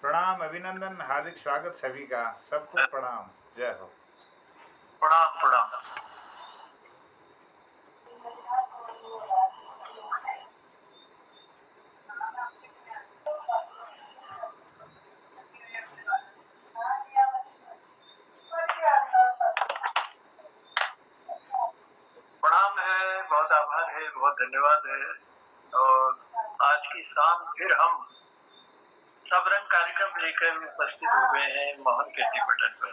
प्रणाम, अभिनंदन, हार्दिक स्वागत सभी का। सबको प्रणाम। जय हो। प्रणाम प्रणाम। प्रणाम है, बहुत आभार है, बहुत धन्यवाद है। और आज की शाम फिर हम सब रंग कार्यक्रम लेकर उपस्थित हो गए हैं मोहन कीर्ति पटल पर।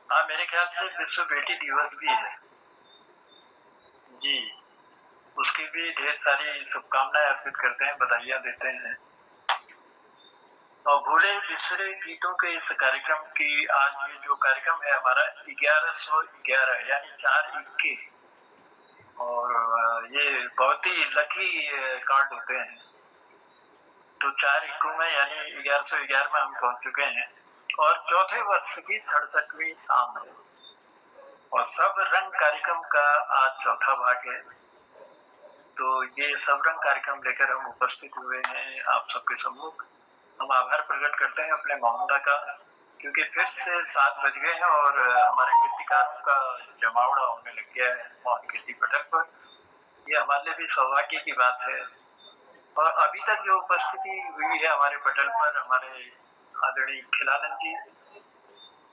हाँ, मेरे ख्याल से विश्व बेटी दिवस भी है जी। उसकी भी ढेर सारी शुभकामनाएं अर्पित करते हैं, बधाइयां देते हैं। और भूले बिसरे गीतों के इस कार्यक्रम की आज ये जो कार्यक्रम है हमारा 1111 यानी 4 और ये बहुत ही लकी कार्ड होते हैं। तो 4 में यानी 1111 में हम पहुंच चुके हैं और चौथे वर्ष की 67वीं शाम है और सब रंग कार्यक्रम का आज चौथा भाग है। तो ये सब रंग कार्यक्रम लेकर हम उपस्थित हुए हैं आप सबके सम्मुख। हम आभार प्रकट करते हैं अपने मोहम्मदा का, क्योंकि फिर से 7 बज गए हैं और हमारे कीर्तिकारों का जमावड़ा होने लग गया है मोहन कीर्ति पटल पर। ये हमारे लिए भी सौभाग्य की बात है। और अभी तक जो उपस्थिति हुई है हमारे पटल पर, हमारे आदरणीय खिलानंद जी,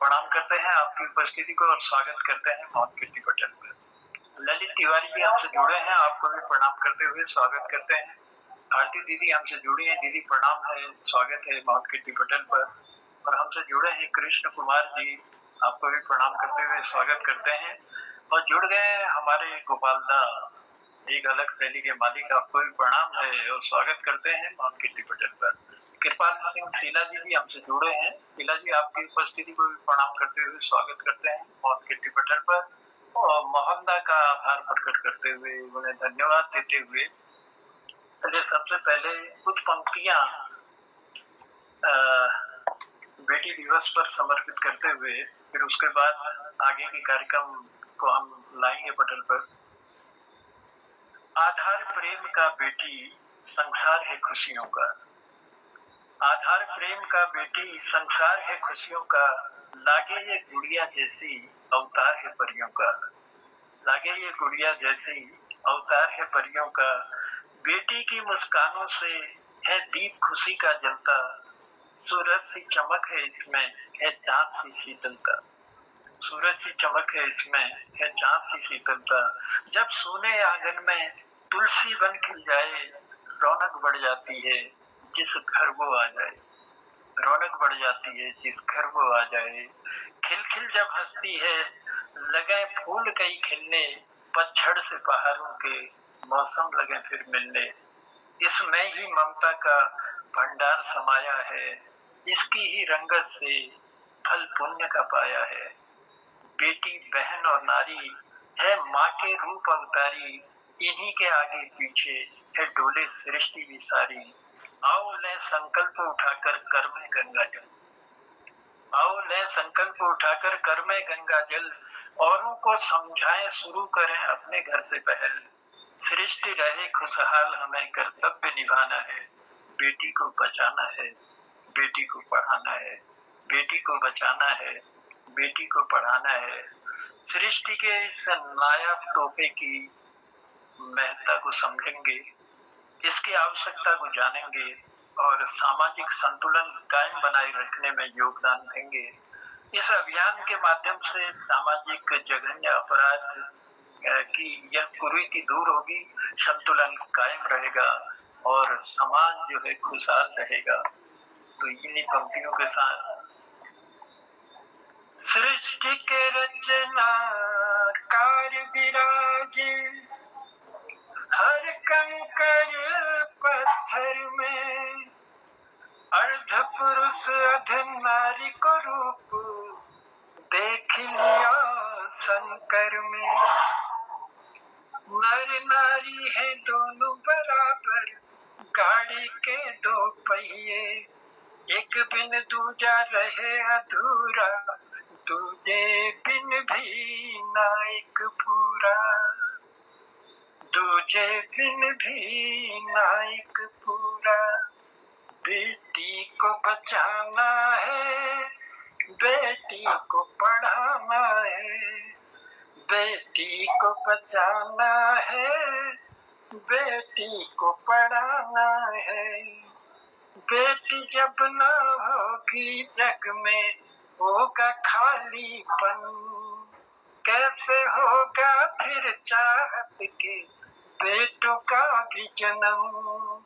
प्रणाम करते हैं आपकी उपस्थिति को और स्वागत करते हैं मोहन कीर्ति पटल पर। ललित तिवारी जी हमसे जुड़े हैं, आपको भी प्रणाम करते हुए स्वागत करते हैं। भारती दीदी हमसे जुड़ी हैं, दीदी प्रणाम है, स्वागत है मोहन कीर्ति पटल पर। और हमसे जुड़े हैं कृष्ण कुमार जी, आपको भी प्रणाम करते हुए स्वागत करते हैं। और जुड़ गए हमारे गोपाल दा, एक अलग शैली के मालिक, आपको भी प्रणाम है और स्वागत करते हैं मोहन कीर्ति पटल पर। कृपाल सिंह शीला जी भी हमसे जुड़े हैं, शीला जी आपकी उपस्थिति को भी प्रणाम करते हुए स्वागत करते हैं मोहन कीर्ति पटल पर। और मोहम्मदा का आभार प्रकट करते हुए, उन्हें धन्यवाद देते हुए, चलिए सबसे पहले कुछ पंक्तियां बेटी दिवस पर समर्पित करते हुए फिर उसके बाद आगे के कार्यक्रम को हम लाएंगे पटल पर। आधार प्रेम का बेटी संसार है खुशियों का, आधार प्रेम का बेटी संसार है खुशियों का, लागे ये गुड़िया जैसी अवतार है परियों का, लागे ये गुड़िया जैसी अवतार है परियों का, बेटी की मुस्कानों से है दीप खुशी का जलता, सूरज सी चमक है इसमें है चांद सी शीतलता, सूरज सी चमक है इसमें है चांद सी शीतलता, जब सोने आंगन में तुलसी बन खिल जाए, रौनक बढ़ जाती है जिस घर वो आ जाए, रौनक बढ़ जाती है जिस घर वो आ जाए, खिलखिल जब हंसती है लगे फूल कई खिलने, पतझड़ से बहारों के मौसम लगे फिर मिलने, इसमें ही ममता का भंडार समाया है, इसकी ही रंगत से फल पुण्य का पाया है, बेटी बहन और नारी है माँ के रूप अवतारी, इन्हीं के आगे पीछे है डोले सृष्टि भी सारी, आओ ले संकल्प उठाकर कर में गंगा जल, आओ ले संकल्प उठाकर कर में गंगा जल, औरों को समझाएं शुरू करें अपने घर से पहल, सृष्टि रहे खुशहाल हमें कर्तव्य निभाना है, बेटी को बचाना है, बेटी को पढ़ाना है, बेटी को बचाना है, बेटी को पढ़ाना है, सृष्टि के इस नायाब तोहफे की महत्ता को समझेंगे, इसकी आवश्यकता को जानेंगे और सामाजिक संतुलन कायम बनाए रखने में योगदान देंगे। इस अभियान के माध्यम से सामाजिक जघन्य अपराध की यह कुरीति दूर होगी, संतुलन कायम रहेगा और समाज जो है खुशहाल रहेगा। तो इन्हीं पंक्तियों के साथ सृष्टि के रचना कार विराजे, हर कंकर पत्थर में, अर्ध पुरुष अध नारी को रूप देख लिया शंकर में, नर नारी है दोनों बराबर, गाड़ी के 2 पहिए, एक बिन दूजा रहे अधूरा, दूजे बिन भी ना एक पूरा, दूजे बिन भी ना एक पूरा, बेटी को बचाना है, बेटी को पढ़ाना है, बेटी को बचाना है, बेटी को पढ़ाना है। बेटी जब ना होगी जग में होगा खालीपन, कैसे होगा फिर चाहत के बेटों का भी जन्म,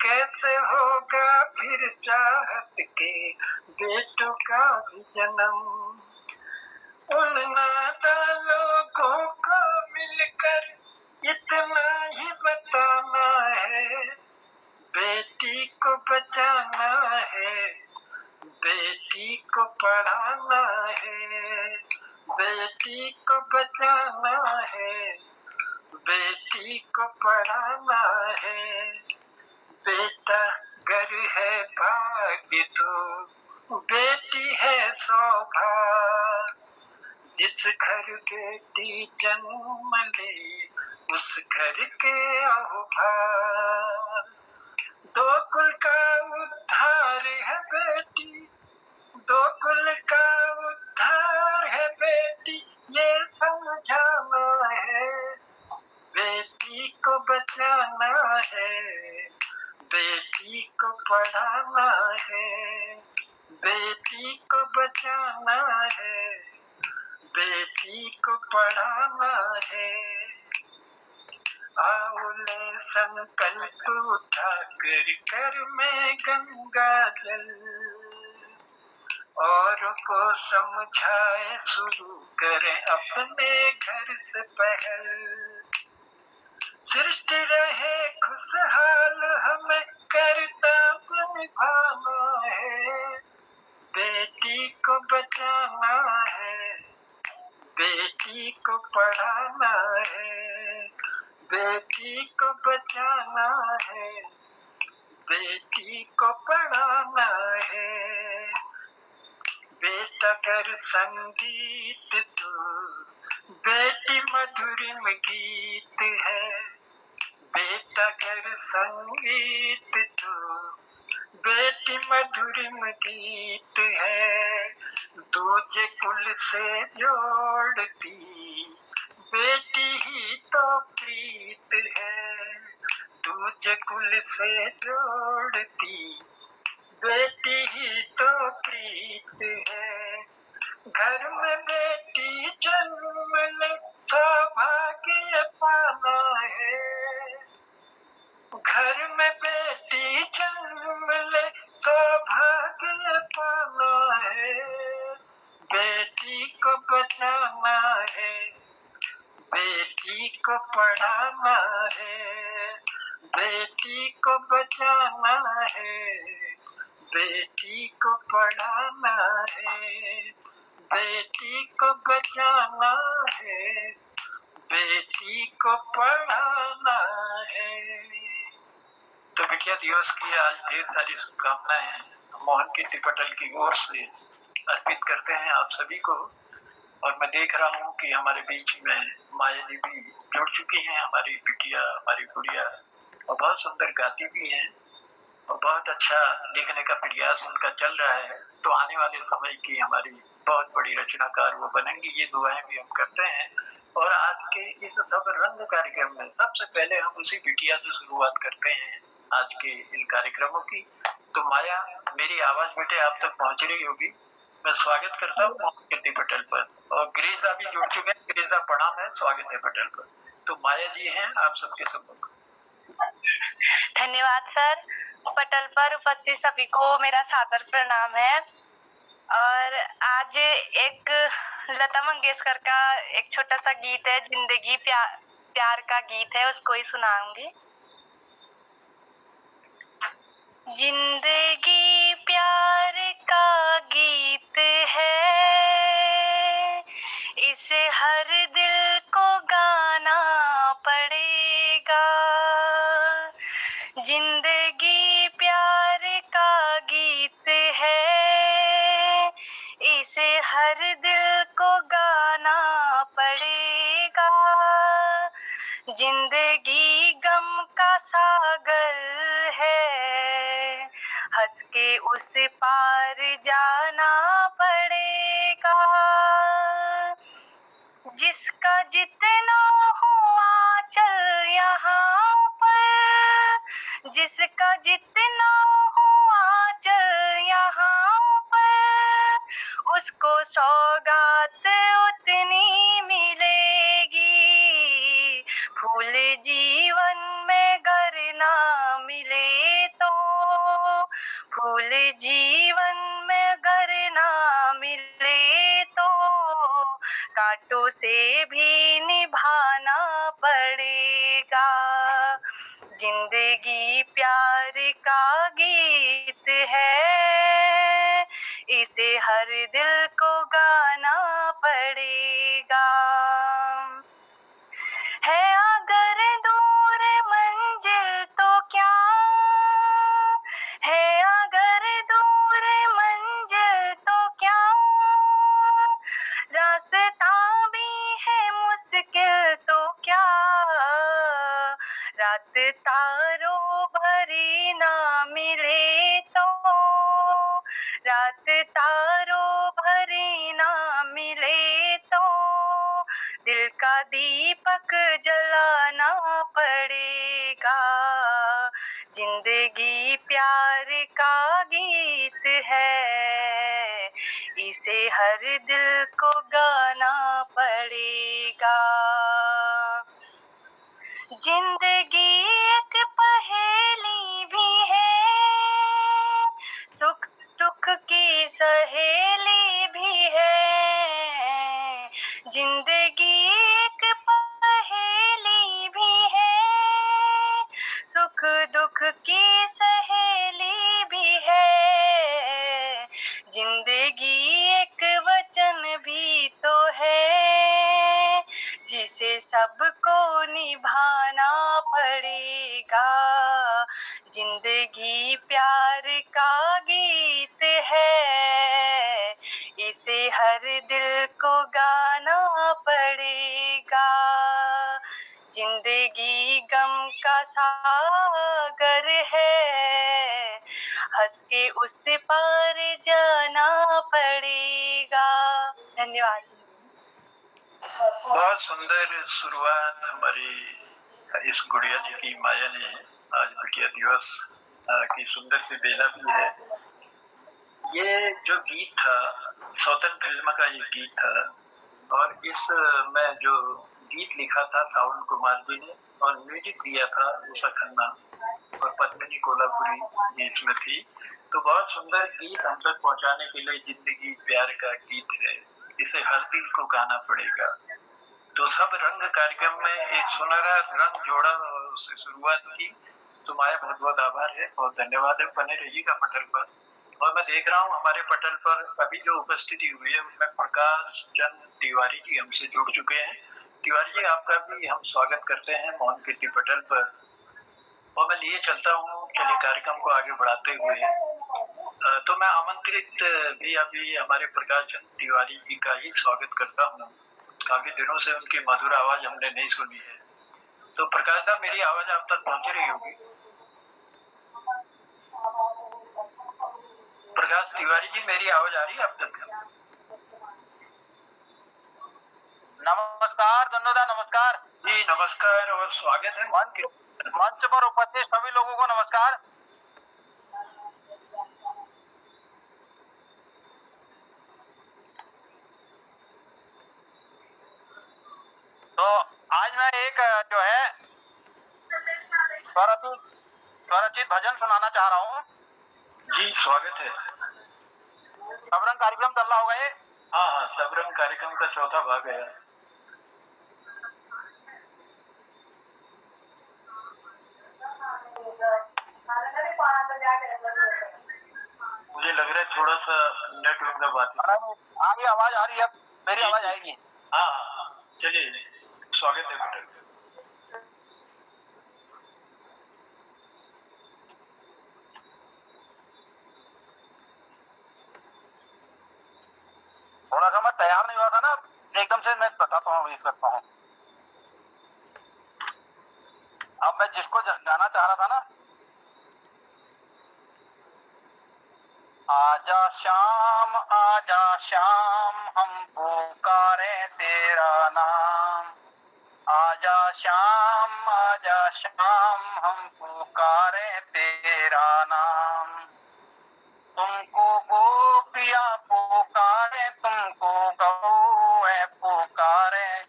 कैसे होगा फिर चाहत के बेटों का भी जन्म। उन नादान लोगों को मिलकर इतना ही बताना है, बेटी को बचाना है, बेटी को पढ़ाना है, बेटी को बचाना है, बेटी को पढ़ाना है। बेटा घर है भाग्य तो बेटी है सौभाग्य, जिस घर बेटी जन्म ले उस घर के आभार। दो कुल का उद्धार है बेटी, दो कुल का उद्धार है बेटी, ये समझाना है, बेटी को बचाना है, बेटी को पढ़ाना है, बेटी को बचाना है, बेटी को पढ़ाना है। आओ ले संकल्प उठाकर कर में गंगा जल, और को समझाए शुरू करें अपने घर से पहल। सृष्टि रहे खुशहाल हमें कर्तव्य निभाना है, बेटी को बचाना है, बेटी को पढ़ाना है, बेटी को बचाना है, बेटी को पढ़ाना है। बेटा कर संगीत तो बेटी मधुरिम गीत है, बेटा कर संगीत तो बेटी मधुरिम गीत है। दूजे कुल से जोड़ती बेटी ही तो प्रीत है, दूजे कुल से जोड़ती बेटी ही तो प्रीत है। घर में बेटी जन्म ले सौभाग्य पाना है, घर में बेटी जन्म ले सौभाग्य पाना है। बेटी को बचाना है, बेटी को पढ़ाना है, बेटी को बचाना है, बेटी को पढ़ाना है, बेटी को बचाना है, बेटी को पढ़ाना है। तो बिटिया दिवस की आज ढेर सारी शुभकामनाएं मोहन कीर्ति पटेल की ओर से अर्पित करते हैं आप सभी को। और मैं देख रहा हूँ कि हमारे बीच में माया जी भी जुड़ चुकी हैं, हमारी बिटिया, हमारी गुड़िया, और बहुत सुंदर गाती भी हैं और बहुत अच्छा लिखने का प्रयास उनका चल रहा है। तो आने वाले समय की हमारी बहुत बड़ी रचनाकार वो बनेंगी, ये दुआएं भी हम करते हैं। और आज के इस सब रंग कार्यक्रम में सबसे पहले हम उसी बिटिया से शुरुआत करते हैं आज के इन कार्यक्रमों की। तो माया, मेरी आवाज बेटे आप तक पहुंच रही होगी। मैं स्वागत करता हूँ मोहन कीर्ति पटेल पर, और गिरीशदा भी जुड़ चुके हैं। गिरीशदा प्रणाम है, स्वागत है पटेल पर। तो माया जी हैं आप सबके सम्मुख। धन्यवाद सर। पटल पर उपस्थित सभी को मेरा सादर प्रणाम है। और आज एक लता मंगेशकर का एक छोटा सा गीत है, जिंदगी प्यार का गीत है, उसको ही सुनाऊंगी। जिंदगी प्यार का गीत है, इसे हर दिल को गाना पड़ेगा। जिंदगी प्यार का गीत है, इसे हर दिल को गाना पड़ेगा। जिंदगी गम का सागर है, के उस पार जाना पड़ेगा। जिसका जितना हो आंचल यहाँ पर, जिसका जितना हो आंचल यहाँ पर, उसको सौगात उतनी मिलेगी। फूल जीवन में गर ना मिले तो, फूल जीवन में गर ना मिले तो, कांटों से भी निभाना पड़ेगा। जिंदगी प्यार का गीत है, इसे हर दिल को गाना पड़ेगा। है अगर दूर मंजिल तो क्या, है अगर दूर मंजिल तो क्या, रास्ता भी है मुश्किल तो क्या, रात तारों भरी ना मिले तो, रात तारों भरी ना मिले तो, दिल का दीपक जलाना पड़ेगा। जिंदगी प्यार का गीत है, इसे हर दिल को गाना पड़ेगा। जिंदगी एक पहेली भी है, सुख दुख की सहेली भी है। जिंदगी एक पहेली भी है, सुख दुख की सहेली भी है। जिंदगी एक वचन भी तो है, जिसे सबको निभाना पड़ेगा। जिंदगी प्यार का गीत है, इसे हर दिल को गाना पड़ेगा। जिंदगी गम का सागर है, हंस के उस पार जाना पड़ेगा। धन्यवाद। बहुत सुंदर शुरुआत हमारी इस गुड़िया जी की माया ने। आज बिटिया दिवस की सुंदर सी बेला भी है। ये जो गीत था सौतन फिल्म का ये गीत था, और इस में जो गीत लिखा था सावन कुमार जी ने, और म्यूजिक दिया था उषा खन्ना, और पद्मिनी कोल्हापुरी ये इसमें थी। तो बहुत सुंदर गीत हम तक पहुंचाने के लिए जिंदगी प्यार का गीत है, इसे हर दिल को गाना पड़ेगा। तो सब रंग कार्यक्रम में एक सुनहरा रंग जोड़ा और उससे शुरुआत की। तो माया बहुत बहुत आभार है, बहुत धन्यवाद है। बने रहिएगा पटल पर। और मैं देख रहा हूँ हमारे पटल पर अभी जो उपस्थिति हुई है उसमें प्रकाश चंद तिवारी जी हमसे जुड़ चुके हैं। तिवारी जी आपका भी हम स्वागत करते हैं मौन कीर्ति पटल पर। और मैं लिए चलता हूँ, चलिए कार्यक्रम को आगे बढ़ाते हुए। तो मैं आमंत्रित भी अभी हमारे प्रकाश चंद तिवारी जी का ही स्वागत करता हूँ। काफी दिनों से उनकी मधुर आवाज हमने नहीं सुनी है। तो प्रकाश साहब मेरी आवाज आप तक पहुंच रही होगी? प्रकाश तिवारी जी मेरी आवाज आ रही है आप तक? नमस्कार धन्यवाद। नमस्कार जी नमस्कार और स्वागत है मंच पर उपस्थित सभी लोगों को नमस्कार। तो आज मैं एक जो है स्वरचित भजन सुनाना चाह रहा हूँ। जी स्वागत है। सबरंग कार्यक्रम चल रहा होगा ये? हाँ, सबरंग कार्यक्रम का चौथा भाग है। मुझे लग रहा है थोड़ा सा नेटवर्क का बात है। आगे आवाज आ रही है? मेरी आवाज आएगी? हाँ, चलिए स्वागत है पटल। थोड़ा सा मैं तैयार नहीं हुआ था ना, एकदम से मैं बताता हूँ, इस करता हूँ। अब मैं जिसको जाना चाह रहा था ना, आजा श्याम हम पुकारे तेरा नाम। आजा श्याम हम पुकारे तेरा नाम। तुमको गोपिया पुकारे, तुमको गौए पुकारे,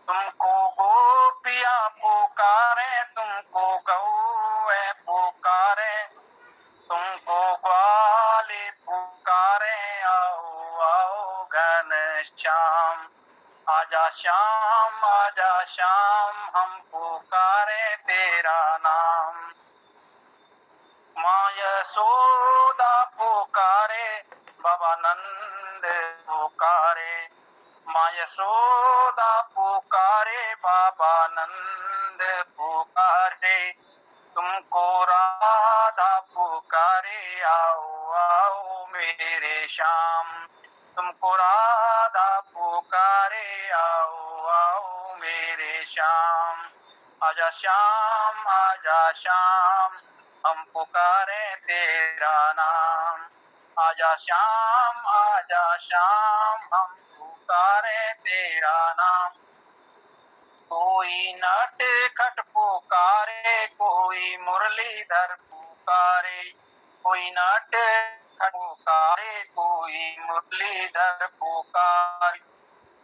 तुमको गोपिया पुकारे, तुमको गौए पुकारे, तुमको ग्वाले पुकारे। आओ आओ घनश्याम। आजा श्याम हम पुकारे तेरा नाम। माँ यशोदा पुकारे, बाबा नंद पुकारे, माँ यशोदा पुकारे, बाबा नंद पुकारे, तुमको राधा पुकारे। आओ आओ मेरे श्याम, तुमको राधा पुकारे। आओ आओ मेरे श्याम। आजा श्याम हम पुकारे तेरा नाम। आजा श्याम हम पुकारे तेरा नाम। कोई नटखट पुकारे, कोई मुरलीधर पुकारे, कोई नटखट पुकारे, कोई मुरलीधर पुकारे,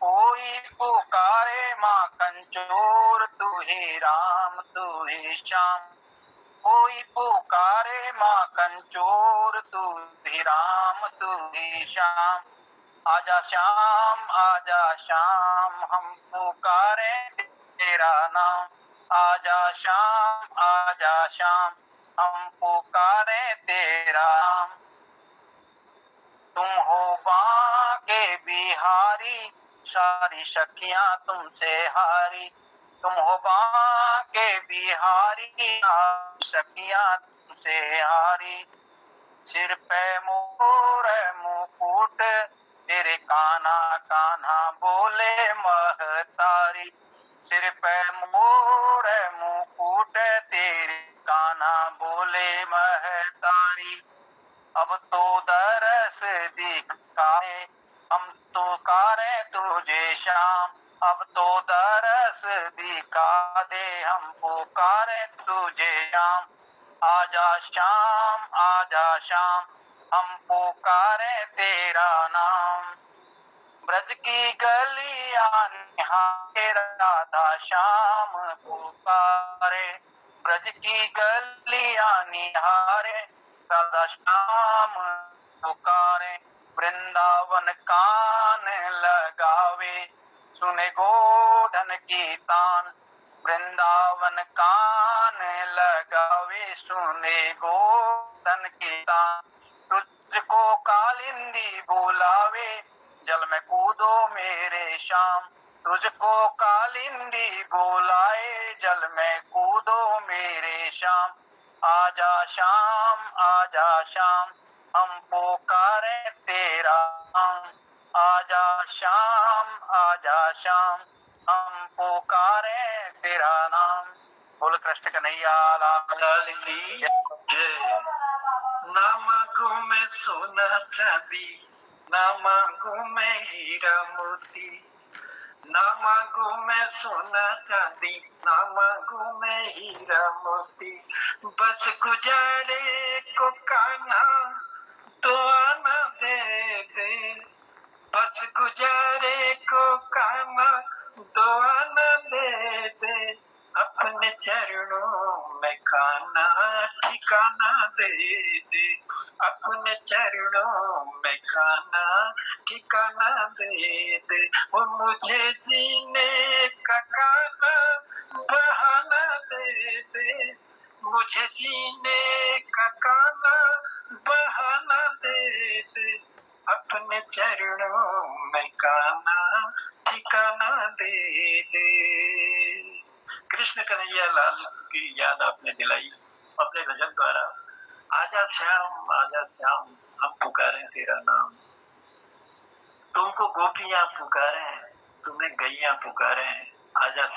कोई पुकारे माँ कंचोर, तू ही राम तू ही श्याम। कोई पुकारे माँ कंचोर, तू ही राम तू ही श्याम। आजा श्याम हम पुकारे तेरा नाम। आजा श्याम हम पुकारे तेरा नाम। तुम हो बांके बिहारी, सारी सखियां तुमसे हारी। तुम हो बांके बिहारी, सखियां तुमसे हारी। सिर पे मोर मुकुट, तेरे कान्हा कान्हा बोले महतारी। सिर पे मोर मुकुट, तेरे कान्हा बोले महतारी। अब तो दरस दिखाए, हम तो कारे तुझे श्याम। अब तो दरस दिखा दे, हम पुकारे तुझे श्याम। आजा श्याम हम पुकारे तेरा नाम। ब्रज की गलियां निहारे, राधा श्याम पुकारे। ब्रज की गलियां निहारे, राधा श्याम पुकारे। वृंदावन कान लगावे, सुने गोधन की तान। वृंदावन कान लगावे, सुने गोधन की तान। तुझको कालिंदी बुलावे, जल में कूदो मेरे श्याम। तुझको कालिंदी बुलाए, जल में कूदो मेरे श्याम। आजा श्याम हम पुकारे तेरा नाम। आजा श्याम हम पुकारे तेरा नाम। बोल कृष्ण कन्हैया लाल की जय। ना मांगू मैं सोना चांदी, ना मांगू मैं हीरा मोती, ना मांगू मैं सोना चांदी, ना मांगू मैं हीरा मोती। बस गुजारे को कान्हा तो आना दे दे, बस गुजारे को कान्हा तो आना दे दे। अपने चरणों में खाना ठिकाना दे दे, अपने चरणों में खाना ठिकाना दे दे। वो मुझे जीने का खाना बहाना दे दे, मुझे जीने का खाना बहाना दे दे। अपने चरणों में खाना ठिकाना दे दे। कृष्ण कन्हैया लाल की याद आपने दिलाई अपने भजन द्वारा। आजा श्याम हम पुकारें तेरा नाम। तुमको गोपियां पुकारें, तुम्हें गैया पुकारें। आजा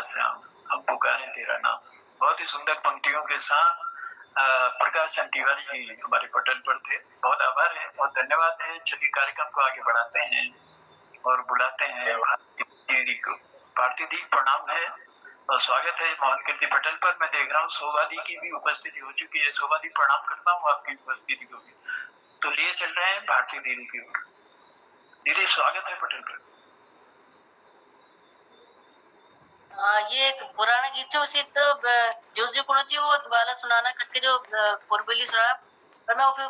श्याम हम पुकारें तेरा नाम। बहुत ही सुंदर पंक्तियों के साथ प्रकाश चंद जी हमारे पटल पर थे। बहुत आभार है, बहुत धन्यवाद है। चलिए कार्यक्रम को आगे बढ़ाते हैं और बुलाते हैं भारती दीदी को। भारती दी प्रणाम है और स्वागत है मोहन कीर्ति पटल पर। मैं देख रहा हूँ शोभा दी की भी उपस्थिति हो चुकी है। शोभा दी प्रणाम करता हूँ आपकी उपस्थिति को भी। तो लिए चल रहे हैं भारती दीदी की ओर। दीदी स्वागत है पटल पर। ये एक पुराना गीत जो उसी तो जो कोणाची वो वाला सुनाना करके जो पूर्वली सुना, पर मैं वो फिर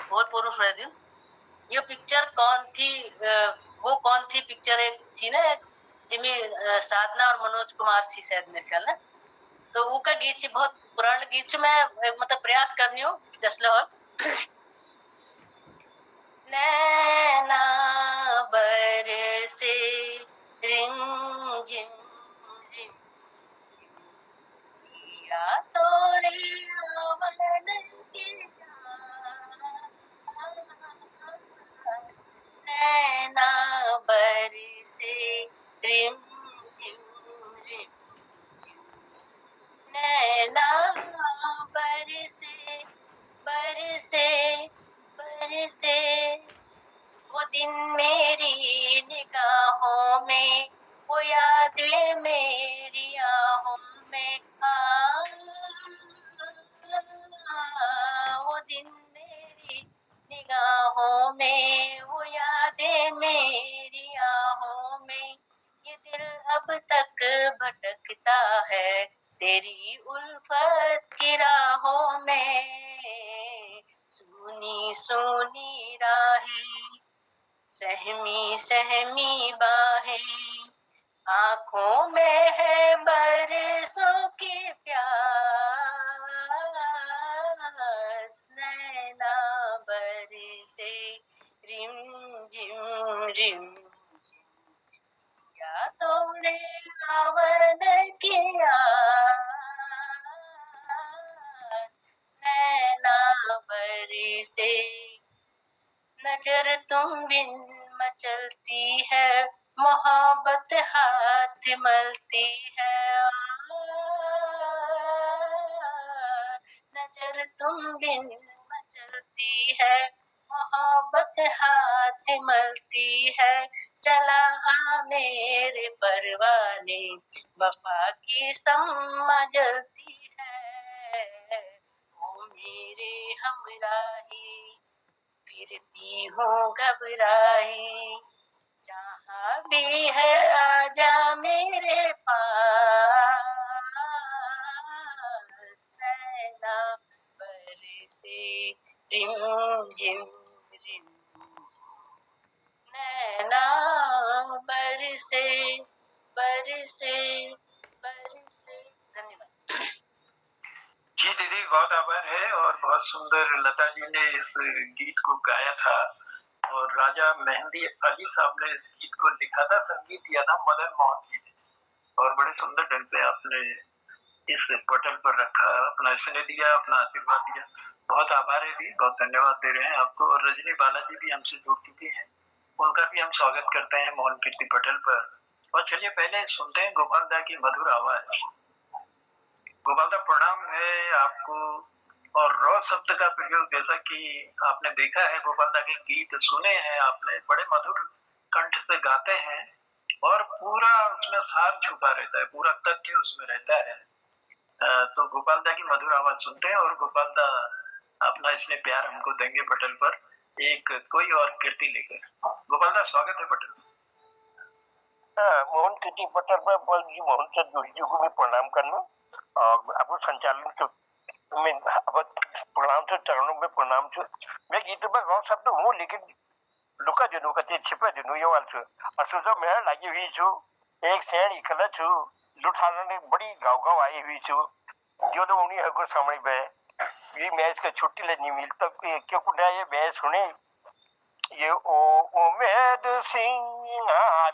और पूर्व सुना दूं। ये पिक्चर कौन थी, वो कौन थी पिक्चर एक थी ना, जिमी साधना और मनोज कुमार सी शायद मेरे ख्याल में। तो वो का गीत बहुत पुराना गीत मैं मतलब प्रयास करनी हूँ जसले हॉल। नैना बरसे रिम झिम रिम या तोरे आवन के नैना बरसे रिम झिम रिम नैना बरसे बरसे बरसे वो दिन मेरी निगाहों में, वो यादें मेरी आहों में। वो दिन मेरी निगाहों में, वो यादें मेरी आहों में। ये दिल अब तक भटकता है तेरी उल्फत की राहों में। सुनी सुनी राहें, सहमी सहमी बाहें, आंखों में है बरसों की प्यास। नैना बरसे रिम झिम रिम झिम या तोरे आवन की आस। नैना बरसे नजर तुम बिन मचलती है, मोहब्बत हाथ मलती है। नजर तुम बिन मचलती है, मोहब्बत हाथ मलती है। चला आ मेरे परवाने, वफा की सम्मा जलती है। ओ मेरे हमराही फिरती हूँ घबराई, जहाँ भी है आजा मेरे पास। नैना बरसे रिम झिम रिम झिम नैना बरसे बरसे बरसे। धन्यवाद जी दीदी, बहुत आभार है। और बहुत सुंदर लता जी ने इस गीत को गाया था और राजा मेहंदी अली साहब ने इस गीत को लिखा था, संगीत दिया था मदन मोहन जी ने। और बड़े सुंदर ढंग से आपने इस पटल पर रखा, अपना स्नेह दिया, अपना आशीर्वाद दिया। बहुत आभार है दी, बहुत धन्यवाद दे रहे हैं आपको। और रजनी बालाजी भी हमसे जुड़ चुकी हैं, उनका भी हम स्वागत करते हैं मोहन कीर्ति पटल पर। और चलिए पहले सुनते हैं गोपाल दा की मधुर आवाज। गोपाल दा प्रणाम है आपको। और रॉ शब्द का प्रयोग जैसा कि आपने देखा है, गोपाल दा के गीत सुने हैं आपने, बड़े मधुर कंठ से गाते हैं और पूरा उसमें सार छुपा रहता है, पूरा तथ्य उसमें रहता है। तो गोपाल दा की मधुर आवाज सुनते हैं और गोपाल दा अपना इसमें प्यार हमको देंगे पटल पर एक कोई और कीर्ति लेकर। गोपाल दा स्वागत है पटल। मोहन कीर्ति पटल पर जी मोहन चंद जोशी जी को भी प्रणाम करना और आपको संचालन में प्रणाम से चरणों में प्रणाम से। मैं गीत पर गाँव शब्द हूँ लेकिन लुका जुनू कते छिपा जुनू ये वाल छु असुजा मैं लगी हुई छु एक सेण इकला छु लुठाना ने बड़ी गाँव गाँव आई हुई छु जो तो उन्हीं हको समय पे ये मैच का छुट्टी लेनी मिल तब क्यों कुड़ा ये मैच सुने ये ओ उमेद सिंह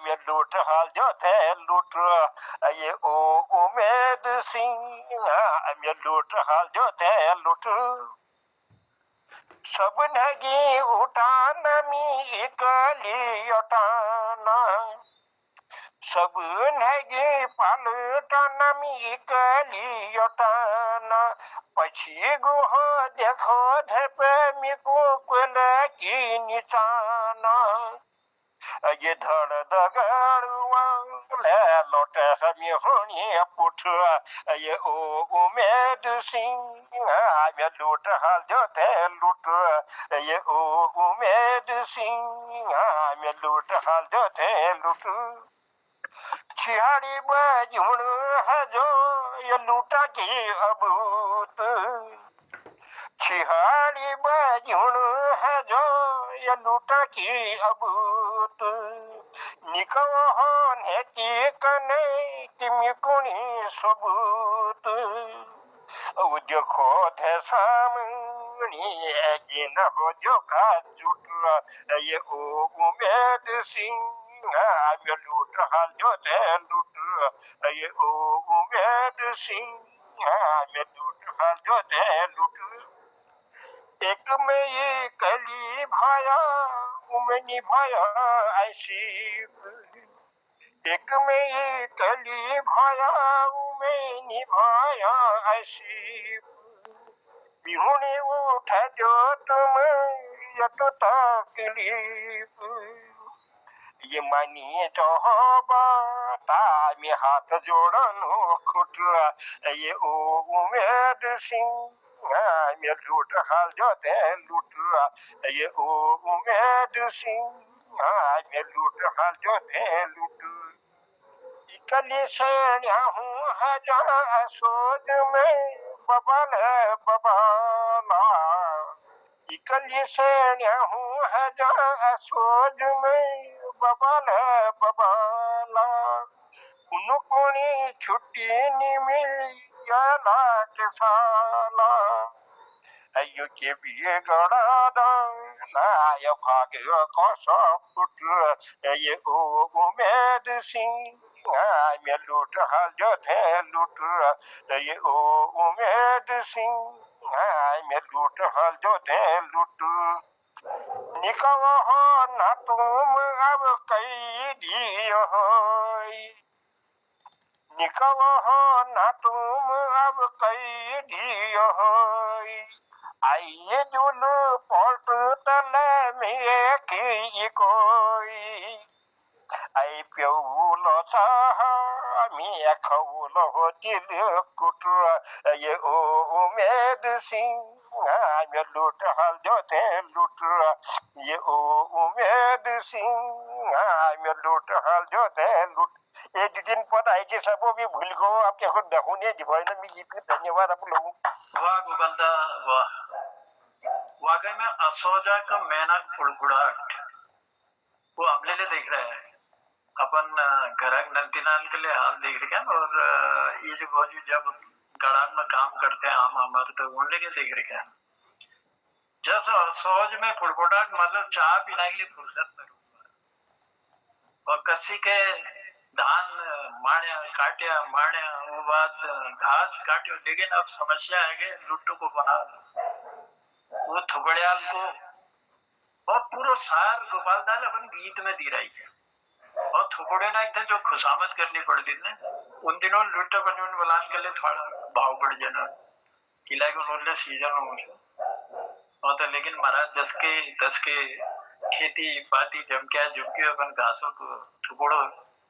मैं लूट हाल जो थे लूट ये ओ उमेद सिंह मैं लूट हाल जो थे लूट सब नगे उठाना मी इकली उठाना सब नगे पालटाना मी कलियटाना पछि गोह देखो धप मी कोकुल की निचाना ये धड़ दगड़ुआ ले लोट हमी होनी पुठ ये ओ उमेद सिंह आमे लूट हाल जो थे लूट ये ओ उमेद सिंह आमे लूट हाल जो थे लूट छिहाड़ी बजुण हजो ये लूटा की अबूत छिहाड़ी बजुण हजो ये लूटा की अबूत निकव हो नेती कने तिमी कोणी सबूत उद्यो थे सामनी जिन हो जो का जुट ये ओ उमेद सिंह आमे लूट हाल जो थे लूट ये ओ उमेद सिंह आमे लूट हाल जो थे लूट एक में ये कली भाया उमनी भाया ऐसी एक में ये कली भाया उमनी भाया ऐसी बिहुने उठा जो तुम ये तो तकलीफ ये मानिए तो तामी हाथ जोड़नो खुट ये ओ उमेद सिंह आमे लूट हाल जो थे लूट ये ओ उमेद सिंह आमे लूट हाल जो थे लूट इकली सेण्या हूँ हजार सोच में बबल बबाला इकली सेण्या हूँ हजार सोच में बबल बबाला उनको छुट्टी नहीं मिली याला के साला अयो के बिये गड़ा नाय भाग्य को फुट ये ओ उमेद सिंह आमे लूट हाल जो थे लूट ये ओ उमेद सिंह आमे लूट हाल जो थे लूट निकव हो ना तुम अब कैदी हो निकव हो ना तुम अब कैदी हो आइए जुलू पलट तले में की कोई आई प्यौलो चाह मी खौलो हो दिल कुट ये ओ उमेद सिंह आमे लूट हाल जो थे लूट ये ओ उमेद सिंह आमे लूट हाल जो थे लूट एक दिन पद आएगी सब भी भूल गो आपके खुद दहुने दिवाई ना मी गीत धन्यवाद आप लोगों वाह गोपालदा वाह वाकई में असोजा का मेहनत फुड़फुड़ाहट वो हमले ले देख रहे हैं अपन घराक नंतीनान के लिए हाल देख रहे हैं और ये जो भौजी जब गड़ान में काम करते हैं हम हमारे तो उनले के देख रहे हैं जैसे असोज में फुड़फुड़ाहट मतलब चाय पीने के लिए फुर्सत में और कसी के धान माण्या काट्या माण्या वो बात घास काट्यो लेकिन अब समस्या है कि लुट्टू को बना वो थुबड़ियाल को और पूरा सार गोपालदाल अपन गीत में दी रही है और थुबड़े ना एकदम जो खुशामद करनी पड़ती थी उन दिनों लुट्टा बन बलान के लिए थोड़ा भाव बढ़ जाना किला को नोले सीजन हो मुझे और तो लेकिन महाराज दस के खेती पाती जमक्या झुमके अपन घासों को थुबड़ो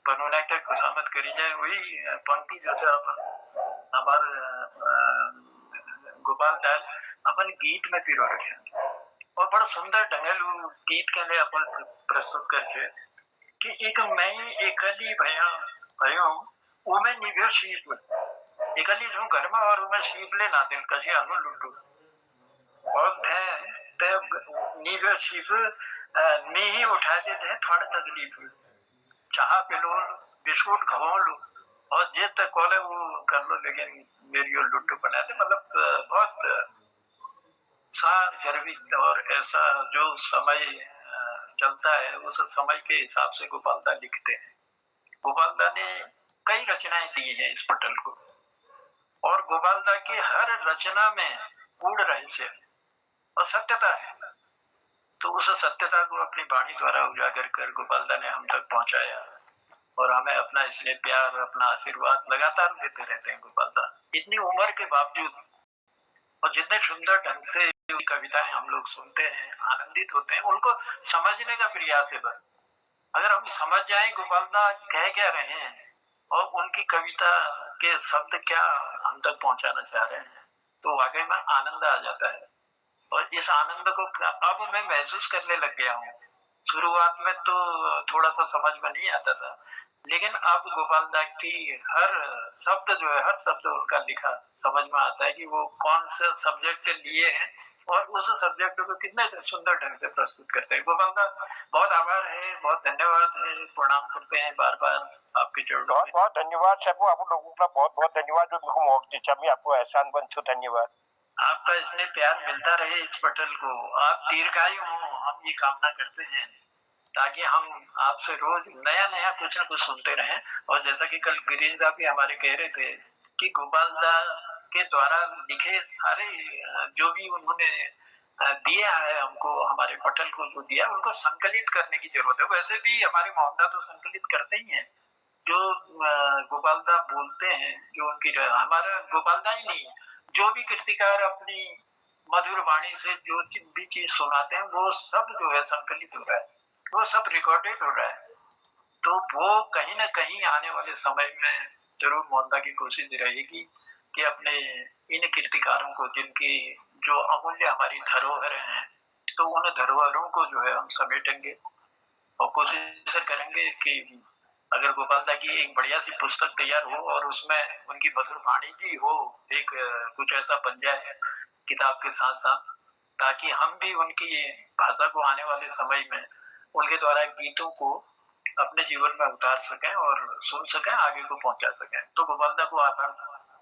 बनोना क्या खुशामद करी जाए वही पंक्ति जैसे अपन हमारे गोपाल दाल अपन गीत में पिरो रखे और बड़ा सुंदर ढंगल गीत के लिए अपन प्रस्तुत करके कि एक मैं एकली भयो उमे निभ्यो शीप एकली जो घर में और उमे शीप ले ना दिन कसी अनु लुटू और ते निभ्यो शीप में ही उठा देते हैं थोड़ा तकलीफ चाह पी लो बिस्कुट खवा लो और जे तक कॉले वो कर लो लेकिन मेरी और लुट्टू बना दे मतलब बहुत सार गर्वित और ऐसा जो समय चलता है उस समय के हिसाब से गोपालदा लिखते हैं गोपालदा ने कई रचनाएं दी हैं इस पटल को और गोपालदा की हर रचना में गूढ़ रहस्य और सत्यता है तो उस सत्यता को अपनी वाणी द्वारा उजागर कर गोपालदा ने हम तक पहुंचाया और हमें अपना स्नेह प्यार, अपना आशीर्वाद लगातार देते रहते हैं गोपाल दा। इतनी उम्र के बावजूद और जितने सुंदर ढंग से कविताएं हम लोग सुनते हैं, आनंदित होते हैं, उनको समझने का प्रयास है बस। अगर हम समझ जाएं गोपाल दा कह क्या रहे हैं और उनकी कविता के शब्द क्या हम तक पहुंचाना चाह रहे हैं, तो वाकई में आनंद आ जाता है। और इस आनंद को अब मैं महसूस करने लग गया हूँ। शुरुआत में तो थोड़ा सा समझ में नहीं आता था, लेकिन अब गोपाल दा की हर शब्द जो है, हर शब्द उनका लिखा समझ में आता है कि वो कौन सा सब्जेक्ट लिए हैं और उस सब्जेक्ट को कितने सुंदर ढंग से प्रस्तुत करते हैं। गोपाल दा बहुत आभार है, बहुत धन्यवाद है, प्रणाम करते हैं बार बार आपके चरणों बहुत में। बहुत धन्यवाद साहब, आप लोगों का बहुत बहुत धन्यवाद जो मेरे को मौका दिया। मैं आपको एहसान बन छू, धन्यवाद। आपका इसलिए प्यार मिलता रहे इस पटल को, आप दीर्घायु हो, हम ये कामना करते हैं, ताकि हम आपसे रोज नया नया कुछ न कुछ सुनते रहें। और जैसा कि कल गिरीश साहब भी हमारे कह रहे थे कि गोपाल दा के द्वारा लिखे सारे जो भी उन्होंने दिया है हमको, हमारे पटल को जो दिया, उनको संकलित करने की जरूरत है। वैसे भी हमारे मोहनदा तो संकलित करते ही हैं, जो गोपाल दा बोलते हैं, जो उनकी हमारा गोपाल दा ही नहीं, जो भी कृतिकार अपनी मधुर वाणी से जो भी चीज सुनाते हैं, वो सब जो है संकलित हो रहा है, वो सब रिकॉर्डेड हो रहा है। तो वो कहीं ना कहीं आने वाले समय में जरूर मोहनदा की कोशिश रहेगी कि अपने इन कृतिकारों को, जिनकी जो अमूल्य हमारी धरोहर हैं, तो उन धरोहरों को जो है हम समेटेंगे और कोशिश करेंगे कि अगर गोपाल दा की एक बढ़िया सी पुस्तक तैयार हो और उसमें उनकी मधुर वाणी भी हो, एक कुछ ऐसा बन जाए किताब के साथ साथ, ताकि हम भी उनकी भाषा को आने वाले समय में उनके द्वारा गीतों को अपने जीवन में उतार सकें और सुन सकें, आगे को पहुंचा सकें। तो गोपाल दा को आभार।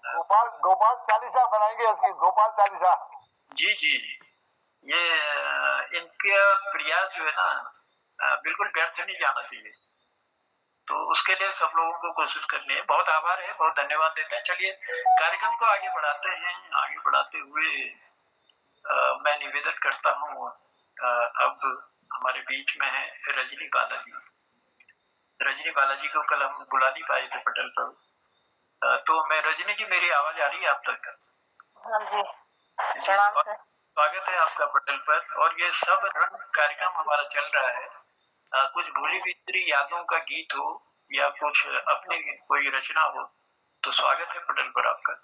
गोपाल गोपाल चालीसा बनाएंगे इसकी, गोपाल चालीसा। जी जी, ये इनका प्रयास जो है ना, बिल्कुल व्यर्थ नहीं जाना चाहिए। तो उसके लिए सब लोगों को कोशिश करनी है। बहुत आभार है, बहुत धन्यवाद देते हैं। चलिए कार्यक्रम को आगे बढ़ाते हैं। आगे बढ़ाते हुए मैं निवेदन करता हूँ, अब हमारे बीच में है रजनी बालाजी। रजनी बालाजी को कल हम बुला नहीं पाए थे पटल पर, तो मैं रजनी जी, मेरी आवाज आ रही है आप तक? हाँ जी, प्रणाम सर। स्वागत है आपका पटल पर। और ये सब रंग कार्यक्रम हमारा चल रहा है। कुछ भूली बिसरी यादों का गीत हो या कुछ अपनी कोई रचना हो, तो स्वागत है पटल पर आपका।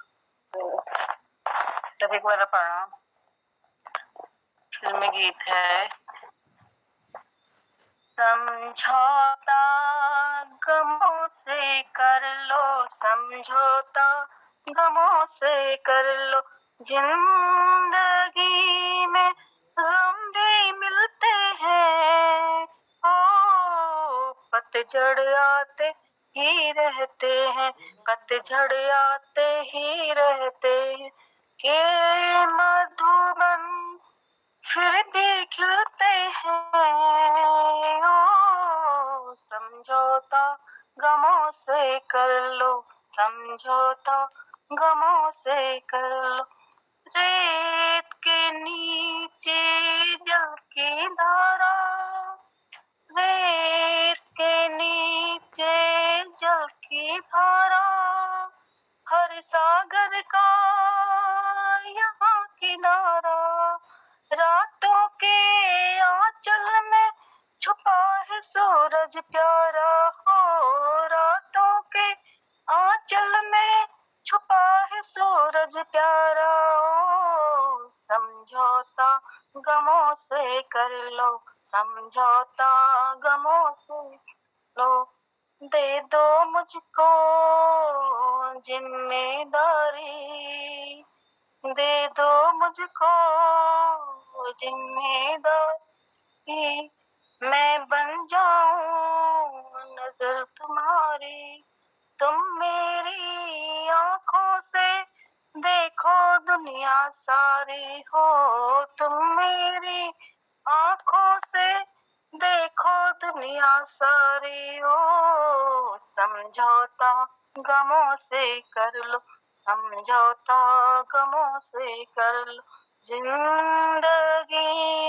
सभी को मेरा प्रणाम। फिल्मी गीत है समझौता गमों से कर लो, समझौता गमों से कर लो, जिंदगी में गम भी मिलते हैं, ओ पतझड़ आते ही रहते हैं, पतझड़ आते ही रहते हैं, के मधुबन फिर भी खिलते हैं, ओ समझौता गमों से कर लो, समझौता गमों से कर लो, रेत के नीचे जल की धारा, रेत के नीचे जल की धारा, हर सागर का यहाँ किनारा, रातों के आंचल में छुपा है सूरज प्यारा, हो रातों के आंचल में छुपा है सूरज प्यारा, ओ समझौता गमों से कर लो, समझौता गमों से लो, दे दो मुझको जिम्मेदारी, दे दो मुझको जिम्मेदारी, मैं बन जाऊं नजर तुम्हारी, तुम मेरी आंखों से देखो दुनिया सारी, हो तुम मेरी आंखों से देखो दुनिया सारी, ओ समझौता गमों से कर लो, समझौता गमों से कर लो, जिंदगी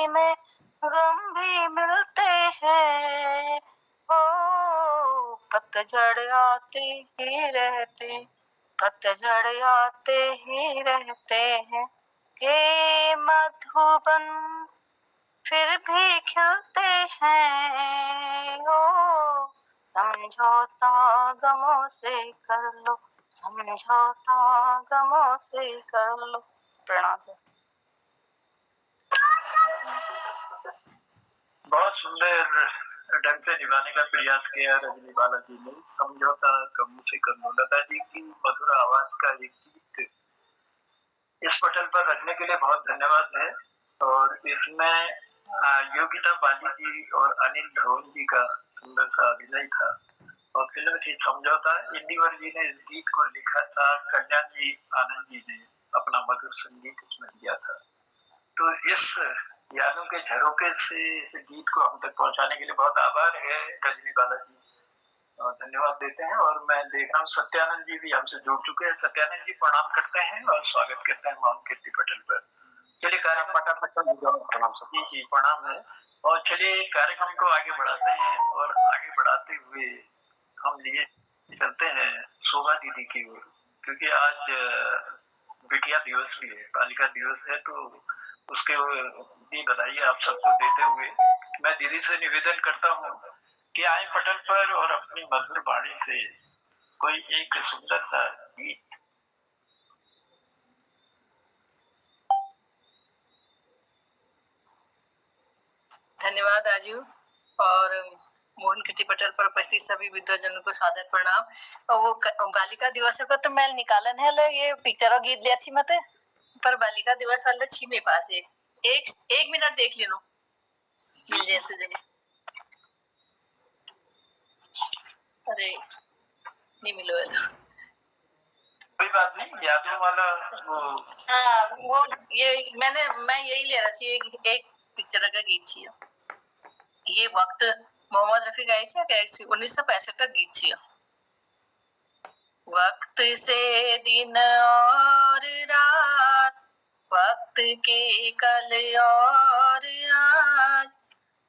में गम भी मिलते हैं, ओ पतझड़ आते ही रहते, पतझड़ आते ही रहते हैं के मधुबन फिर भी खिलते हैं। ओ समझौता गमों से कर लो, समझौता गमों से कर लो। प्रणाम सर। बहुत सुंदर ढंग से निभाने का प्रयास किया रजनी बालाजी ने। समझौता गमों से कर लो, लता जी की मधुर आवाज का एक गीत इस पटल पर रखने के लिए बहुत धन्यवाद है। और इसमें योगिता बाली जी और अनिल ढोल जी का सुंदर सा अभिनय था और फिल्म थी समझौता। इंदिवर जी ने इस गीत को लिखा था, कल्याण जी आनंद जी ने अपना मधुर संगीत इसमें दिया था। तो इस यादों के झरोके से इस गीत को हम तक पहुंचाने के लिए बहुत आभार है रजनी बालाजी, धन्यवाद देते हैं। और मैं देख रहा हूँ सत्यानंद जी भी हमसे जुड़ चुके हैं। सत्यानंद जी प्रणाम करते हैं और स्वागत करते हैं माउंट कीर्ति पटल पर। चलिए कार्यक्रम जी जी प्रणाम है। और चलिए कार्यक्रम को आगे बढ़ाते हैं और आगे बढ़ाते हुए हम लिए चलते हैं शोभा दीदी की ओर, क्योंकि आज बिटिया दिवस भी है, बालिका दिवस है। तो उसके भी बधाई आप सबको देते हुए मैं दीदी से निवेदन करता हूँ कि आए पटल पर और अपनी मधुर वाणी से कोई एक सुंदर सा गीत। धन्यवाद आजू। और मोहन कीर्ति पटल पर उपस्थित सभी विद्वजनों को सादर प्रणाम। और वो बालिका दिवस को तो मैं निकालन है ये पिक्चर और गीत ले अच्छी मत पर बालिका दिवस वाले छी मेरे पास एक मिनट देख लेनो मिल जाए से जगह। अरे नहीं मिलो वाला, कोई बात नहीं, यादों वाला वो। हाँ वो ये मैं यही ले रहा थी एक पिक्चर का गीत छी। ये वक्त मोहम्मद रफी गाई छे के 1965 का गीत छी। वक्त से दिन और रात, वक्त के कल और आज,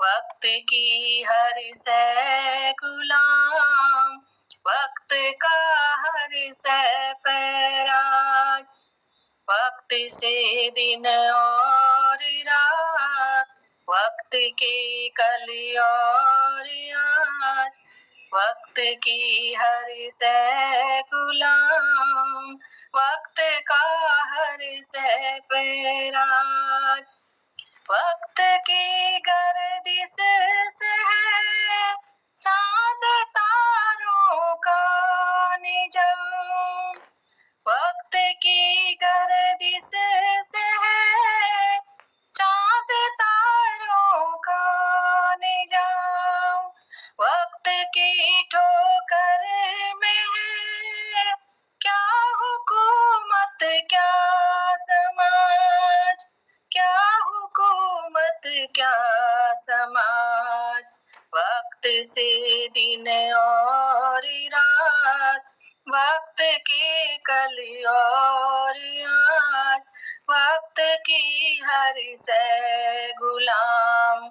वक्त की हर से गुलाम, वक्त का हर से पैराज। वक्त से दिन और रात, वक्त के कल और आज, वक्त की हर से गुलाम, वक्त का हर से पैराज। वक्त की गर्दिश से है चांद तारों का निजाम, वक्त की गर्दिश से है चांद तारों का निजाम। वक्त की ठोकर में है क्या हुकूमत क्या समाज, क्या हुकूमत क्या समाज। वक्त से दिन और रात, वक्त के कल और आज, वक्त की हर से गुलाम,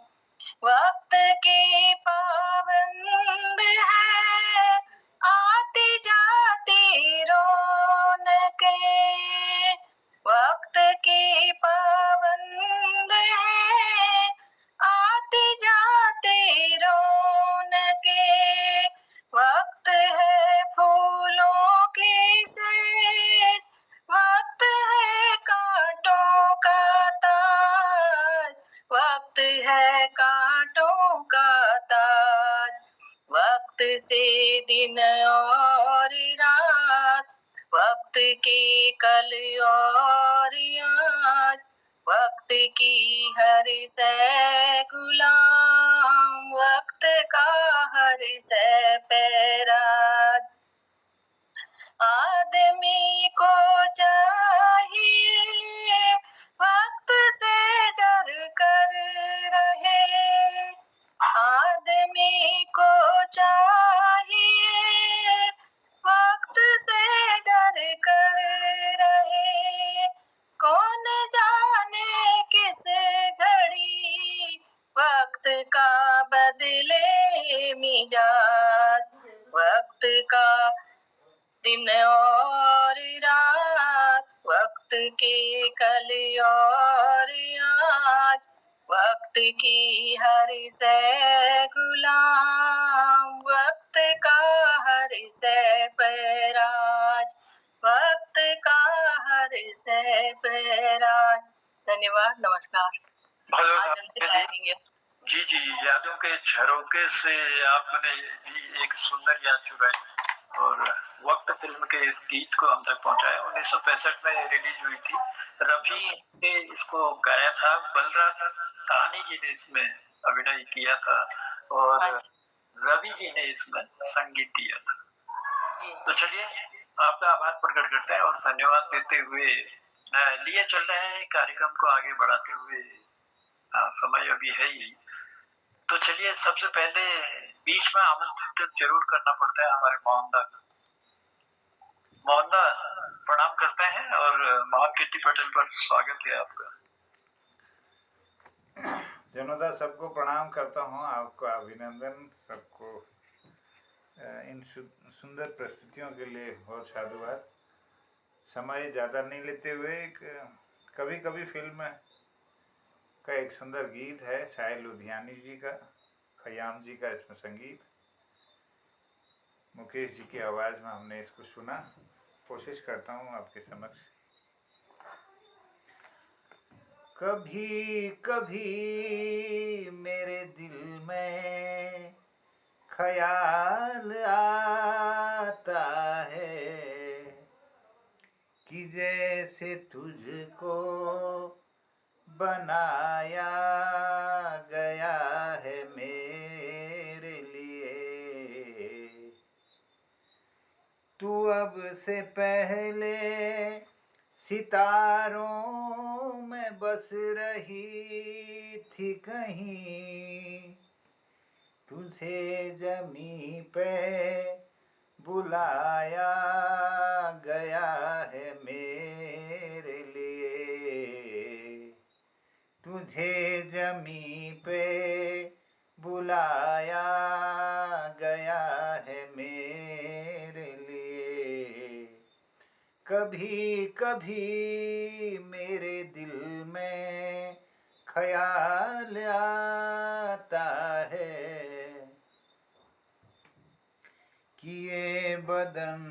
वक्त के पाबंद है आती जाती रौनकें। वक्त के पाबंद है आती जाती रौनकें। वक्त है फूलों की सेज, वक्त है कांटों का ताज, वक्त है कांटों का ताज। वक्त से दिन और रात, वक्त के कल और आज, वक्त की हर से गुलाम, वक्त का हर से पैराज। आदमी को चाहिए वक्त से डर कर रहे, आदमी को चाहिए वक्त से डर कर रहे। कौन जाने किस घड़ी वक्त का बदले मिजाज, वक्त का दिन और रात, वक्त के कल और आज, वक्त की हर से गुलाम, वक्त का हर से पैराज, वक्त का हर से पैराज। धन्यवाद, नमस्कार। आज अंतिम लाइन है। जी जी, यादों के झरोके से आपने भी एक सुंदर याद चुराई और वक्त फिल्म के इस गीत को हम तक पहुंचाया। 1965 में रिलीज हुई थी। रफी ने इसको गाया था, बलराज साहनी जी ने इसमें अभिनय किया था और रवि जी ने इसमें संगीत दिया था। तो चलिए आपका आभार प्रकट करते हैं और धन्यवाद देते हुए लिए चल रहे हैं कार्यक्रम को आगे बढ़ाते हुए। समय अभी है ही, तो चलिए सबसे पहले बीच में आमंत्रित जरूर करना पड़ता है हमारे मोहनदा को। मोहनदा प्रणाम करते हैं और महान कीर्ति पटेल पर स्वागत है आपका। जनोदा सबको प्रणाम करता हूँ, आपको अभिनंदन, सबको इन सुंदर प्रस्तुतियों के लिए बहुत साधुवाद। समय ज़्यादा नहीं लेते हुए कभी कभी फिल्म का एक सुंदर गीत है साहिल लुधियानी जी का, खयाम जी का इसमें संगीत, मुकेश जी की आवाज़ में हमने इसको सुना। कोशिश करता हूँ आपके समक्ष। कभी कभी मेरे दिल में ख्याल आता है कि जैसे तुझको बनाया गया है मेरे लिए। तू अब से पहले सितारों में बस रही थी कहीं, तुझे जमी पे बुलाया गया है मेरे लिए। तुझे जमी पे बुलाया गया है मेरे लिए। कभी कभी मेरे दिल में ख्याल आता है कि ये बदन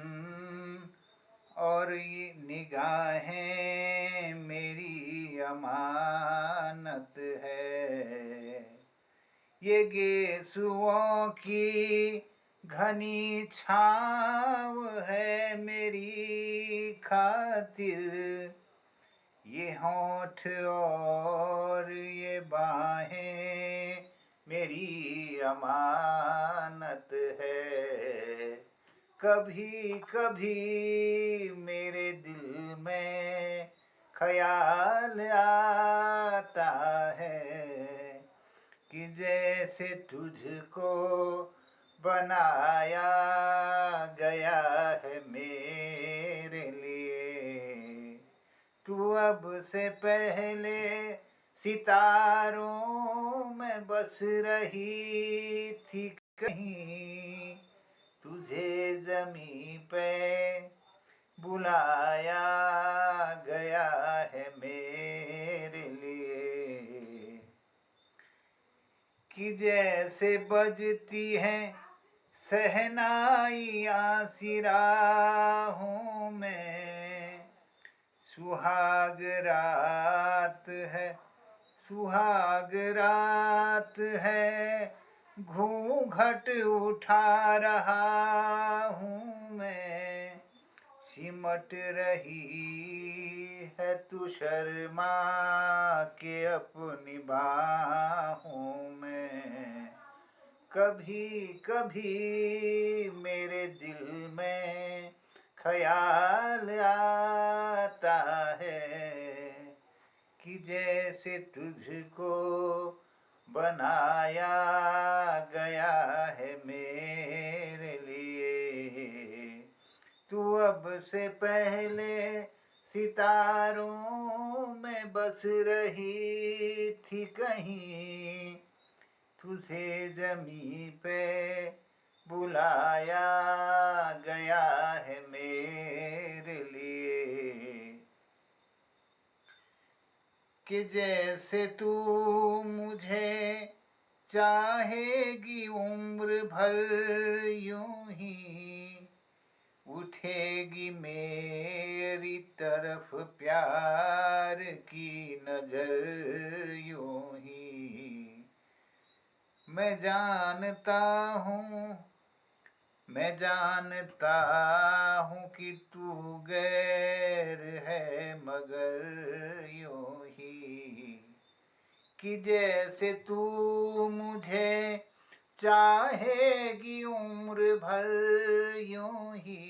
और ये निगाहें मेरी अमानत है। ये गेसुओं की घनी छाँव है मेरी खातिर। ये होंठ और ये बाहें मेरी अमानत है। कभी कभी मेरे दिल में ख्याल आता है कि जैसे तुझको बनाया गया है मेरे लिए। तू अब से पहले सितारों में बस रही थी कहीं, तुझे जमी पे बुलाया गया है मेरे लिए। कि जैसे बजती हैं सहनाइयाँ सिराहों में, सुहाग रात है, सुहाग रात है, घूंघट उठा रहा हूँ मैं। सिमट रही है तू शर्मा के अपनी बाहों में। कभी कभी मेरे दिल में ख्याल आता है कि जैसे तुझको बनाया गया है मेरे लिए। तू अब से पहले सितारों में बस रही थी कहीं, तुझे जमी पे बुलाया गया है मेरे लिए, कि जैसे तू मुझे चाहेगी उम्र भर यूं ही, उठेगी मेरी तरफ प्यार की नजर यूं ही। मैं जानता हूँ कि तू गैर है, मगर यूं ही, कि जैसे तू मुझे चाहेगी उम्र भर यूं ही,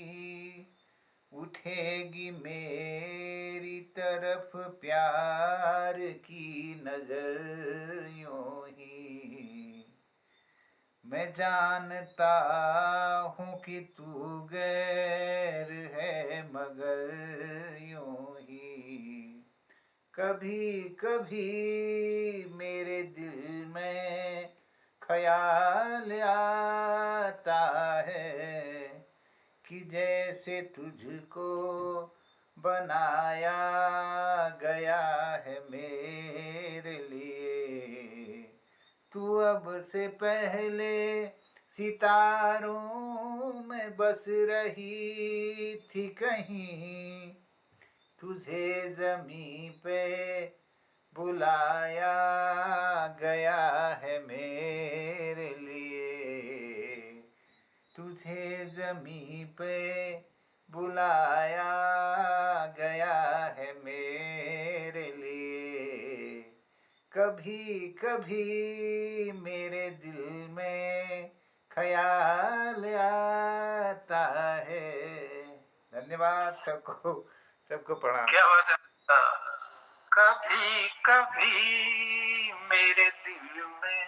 उठेगी मेरी तरफ प्यार की नजर यूं ही। मैं जानता हूँ कि तू गैर है, मगर यूं ही। कभी कभी मेरे दिल में ख्याल आता है, कि जैसे तुझको बनाया गया है मेरे लिए। तू अब से पहले सितारों में बस रही थी कहीं, तुझे ज़मीं पे बुलाया गया है मेरे लिए, तुझे ज़मीं पे बुलाया गया है मेरे लिए। कभी कभी मेरे दिल में ख्याल आता है। धन्यवाद सबको प्रणाम। क्या बात है। कभी कभी मेरे दिल में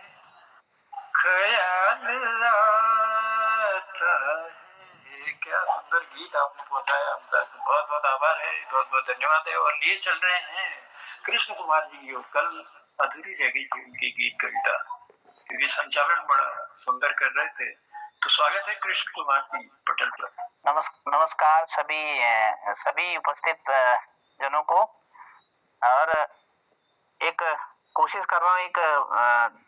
ख्याल आता है। क्या सुंदर गीत आपने पहुंचाया हम तक, बहुत बहुत आभार है, बहुत बहुत धन्यवाद है। और लिए चल रहे हैं कृष्ण कुमार जी की, कल अधूरी रह गई थी उनकी गीत कविता, क्योंकि संचालन बड़ा सुंदर कर रहे थे। तो स्वागत है कृष्ण कुमार जी पटल पर। नमस्कार सभी उपस्थित जनों को। और एक कोशिश कर रहा हूँ, एक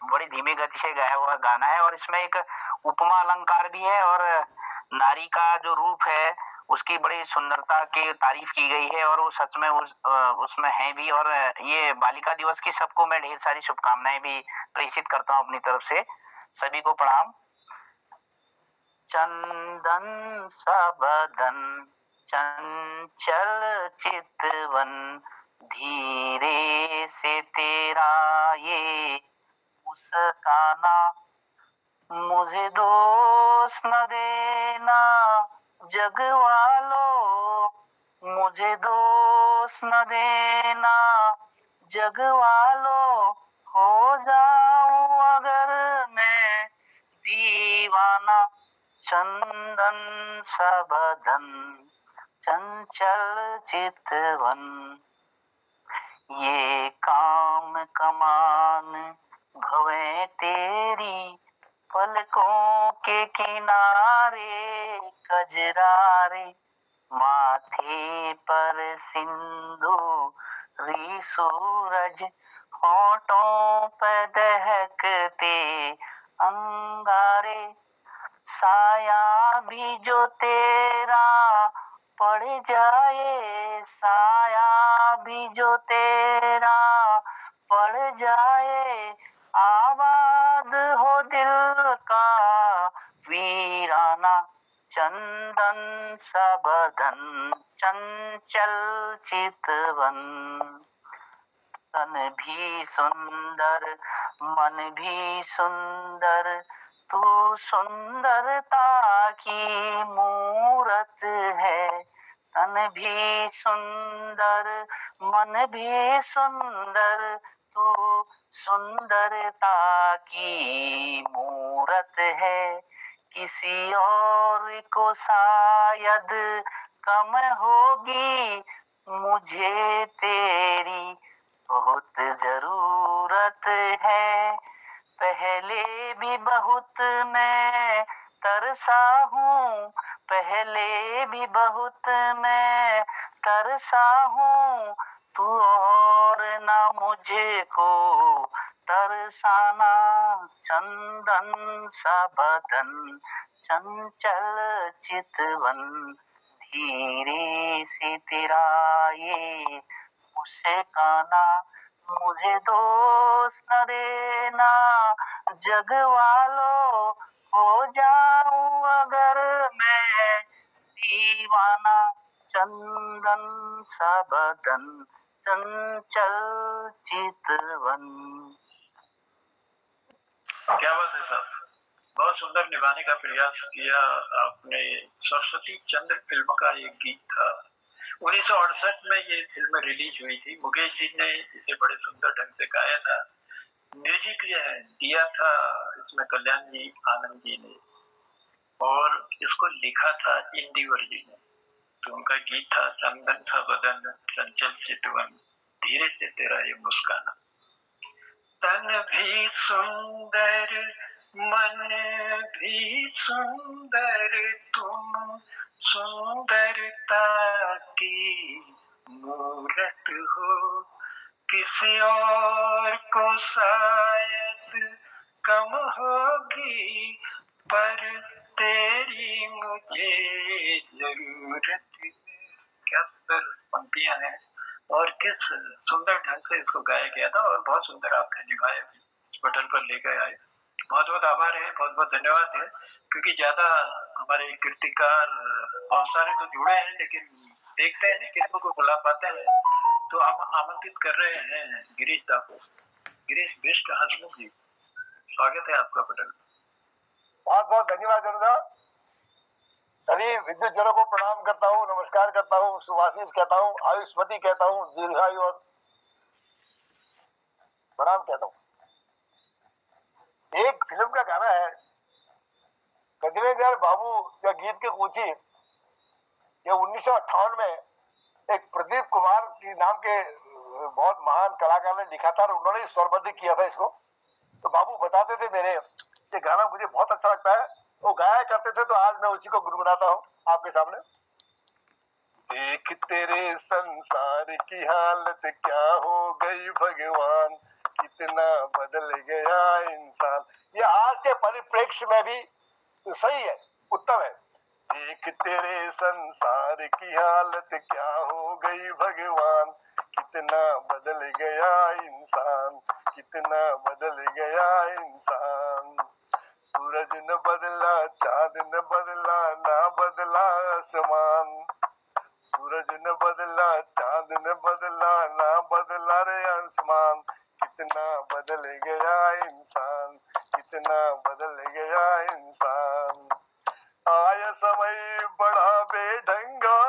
बड़ी धीमी गति से गाया हुआ गाना है, और इसमें एक उपमा अलंकार भी है, और नारी का जो रूप है उसकी बड़ी सुंदरता की तारीफ की गई है, और वो सच में उसमें है भी। और ये बालिका दिवस की सबको मैं ढेर सारी शुभकामनाएं भी प्रेषित करता हूँ अपनी तरफ से। सभी को प्रणाम। चंदन सा बदन चंचल चितवन, धीरे से तेरा ये मुस्काना, मुझे दोष न देना जग वालों, मुझे दोष न देना जग वालों, हो जाऊं अगर मैं दीवाना। चंदन सा बदन चंचल चितवन, ये काम कमान भवें तेरी, पलकों के किनारे कजरारे, माथे पर सिंदूरी सूरज, होठों पे दहकते अंगारे, साया भी जो तेरा पड़ जाए, साया भी जो तेरा पड़ जाए, आबाद हो दिल का वीराना। चंदन सा बदन चंचल चितवन, तन भी सुंदर मन भी सुंदर, तू सुंदरता की मूरत है। तन भी सुंदर मन भी सुंदर, तू सुंदरता की मूरत है। किसी और को शायद कम होगी, मुझे तेरी बहुत जरूरत है। पहले भी बहुत मैं तरसा हूँ पहले भी बहुत मैं तरसा हूँ, तू और ना मुझको तरसाना। चंदन सा बदन चंचल चितवन, धीरे से तेरा ये मुस्काना। मुझे दोष न देना जग वालों, हो जाऊं अगर मैं दीवाना। चंदन सा बदन चंचल चितवन। क्या बात है साहब, बहुत सुंदर निभाने का प्रयास किया आपने। सरस्वती चंद्र फिल्म का एक गीत था, 1968 में ये फिल्म रिलीज हुई थी। मुकेश जी ने इसे बड़े सुंदर ढंग से गाया था। म्यूजिक दिया था इसमें कल्याण जी आनंद जी ने, और इसको लिखा था इंदिवर जी ने। तो उनका गीत था चंदन सा बदन चंचल चितवन, धीरे से तेरा ये मुस्काना। तन भी सुंदर मन भी सुंदर, तुम सुंदरता की मूरत हो। किसी और को शायद कम होगी, पर तेरी मुझे जरूरत है। क्या सुंदर पंक्तियां हैं, और किस सुंदर ढंग से इसको गाया गया था, और बहुत सुंदर आपने निभाया, इस पटल पर लेकर आए। बहुत बहुत आभार है, बहुत बहुत धन्यवाद है। क्योंकि ज्यादा हमारे कीर्तिकार बहुत सारे तो जुड़े हैं, लेकिन देखते हैं किनको को बुला पाते हैं। तो हम आमंत्रित कर रहे हैं गिरीश दा को। गिरीश बेस्ट हंसमुख जी, स्वागत है आपका पटल। बहुत बहुत धन्यवाद अनुदा। सभी विद्युत जनों को प्रणाम करता हूँ, नमस्कार करता हूँ, सुभाषिष कहता हूँ, आयुष्मती कहता हूँ, दीर्घायु और प्रणाम कहता हूँ। एक फिल्म का गाना है, कजरेगर बाबू या गीत के पूछी, ये 1958 में एक प्रदीप कुमार की नाम के बहुत महान कलाकार ने लिखा था, और उन्होंने स्वरबद्ध किया था इसको। तो बाबू बताते थे मेरे, ये गाना मुझे बहुत अच्छा लगता है, वो गाया करते थे, तो आज मैं उसी को गुनगुनाता हूँ आपके सामने। देख तेरे संसार की हालत क्या हो गई भगवान, कितना बदल गया इंसान। ये आज के परिप्रेक्ष्य में भी सही है, उत्तम है। देख तेरे संसार की हालत क्या हो गई भगवान, कितना बदल गया इंसान, कितना बदल गया इंसान। सूरज न बदला, चांद न बदला, ना बदला आसमान। सूरज न बदला, चांद न बदला, ना बदला रे आसमान। कितना बदल गया इंसान, कितना बदल गया इंसान। आया समय बड़ा बेढंगा,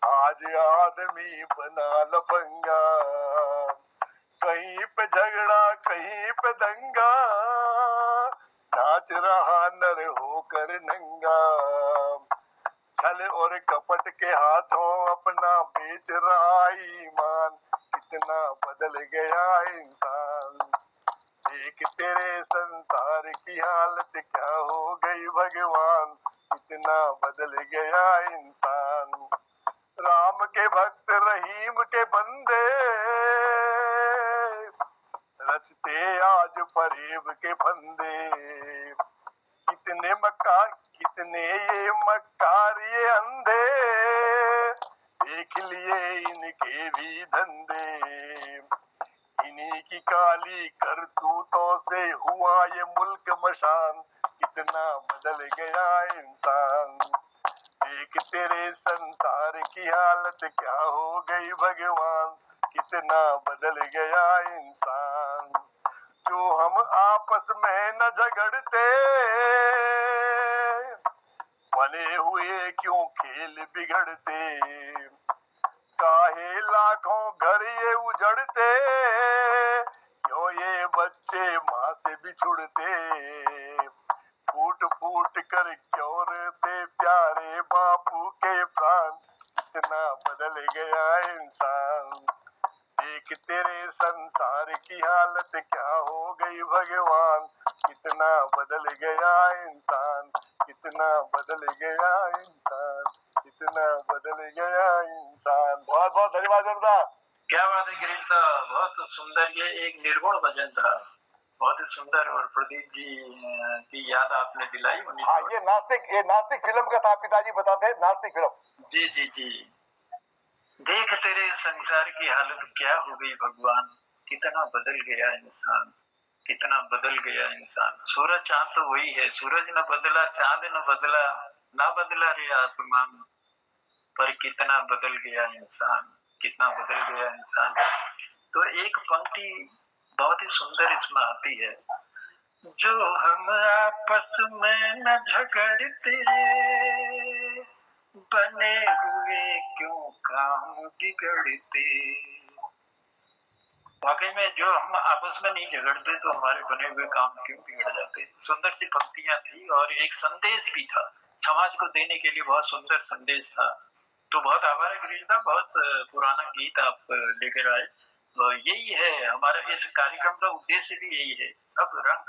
आज आदमी बना लफंगा। कहीं पे झगड़ा कहीं पे दंगा, नाच रहा नर होकर नंगा। छल और कपट के हाथों अपना बेच रहा ईमान, कितना बदल गया इंसान। देख तेरे संसार की हालत क्या हो गई भगवान, कितना बदल गया इंसान। राम के भक्त रहीम के बंदे, रचते आज फरेब के फंदे। कितने ये मक्कार ये अंधे, देख लिए इनके भी धंधे। इन्हीं की काली करतूतों से हुआ ये मुल्क मशान, कितना बदल गया इंसान। देख तेरे संसार की हालत क्या हो गई भगवान, कितना बदल गया इंसान। जो हम आपस में न झगड़ते, बने हुए क्यों खेल बिगड़ते। काहे लाखों घर ये उजड़ते, क्यों ये बच्चे माँ से बिछुड़ते। फूट फूट कर क्यों रहते प्यारे बापू के प्राण, कितना बदल गया इंसान। देख तेरे तेरे संसार की हालत क्या हो गई भगवान, कितना बदल गया इंसान, कितना बदल गया इंसान, कितना बदल गया इंसान। बहुत बहुत धन्यवाद जनता। क्या बात है गिरीश दा, बहुत सुंदर। ये एक निर्गुण भजन था, बहुत ही सुंदर। और प्रदीप जी की याद आपने दिलाई। हाँ, ये नास्तिक फिल्म का था, पिताजी बताते, नास्तिक फिल्म। जी जी जी। देख तेरे संसार की हालत क्या हो गई भगवान, कितना बदल गया इंसान, कितना बदल गया इंसान। सूरज चांद तो वही है, सूरज न बदला, चांद न बदला, ना बदला रे आसमान, पर कितना बदल गया इंसान, कितना बदल गया इंसान। तो एक पंक्ति बहुत ही सुंदर इसमें आती है, जो हम आपस में न झगड़ते, बने हुए क्यों काम बिगड़ते। वाकई में जो हम आपस में नहीं झगड़ते तो हमारे बने हुए काम क्यों बिगड़ जाते। सुंदर सी पंक्तियां थी और एक संदेश भी था, समाज को देने के लिए बहुत सुंदर संदेश था। तो बहुत आभार है गिरीश दा, बहुत पुराना गीत आप लेकर आए। तो यही है हमारा इस कार्यक्रम का उद्देश्य भी यही है, अब रंग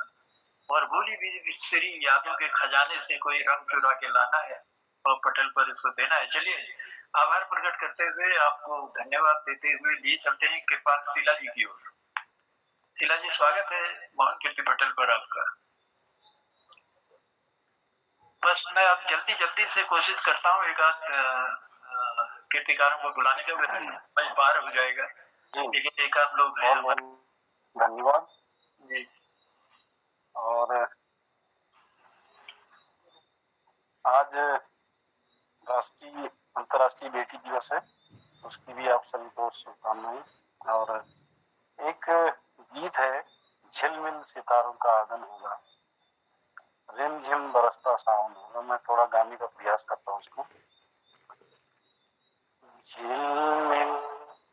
और भूली बिसरी यादों के खजाने से कोई रंग चुरा के लाना है और पटल पर इसको देना है। चलिए, आभार प्रकट करते हुए, आपको धन्यवाद देते हुए लिए चलते हैं कृपाल शीला जी की ओर। शीला जी, स्वागत है मोहन कीर्ति पटल पर आपका। बस मैं अब जल्दी से कोशिश करता हूँ एक आध कीर्तिकारों को बुलाने का, मैं पार हो जाएगा, लेकिन एक आध लोग हैं। धन्यवाद जी। और आज अंतर्राष्ट्रीय बेटी दिवस है, उसकी भी आप सभी को शुभकामनाएं। और एक गीत है, झिलमिल सितारों का आंगन होगा, रिमझिम बरसता सावन होगा। मैं थोड़ा गाने का प्रयास करता हूँ उसको। झिलमिल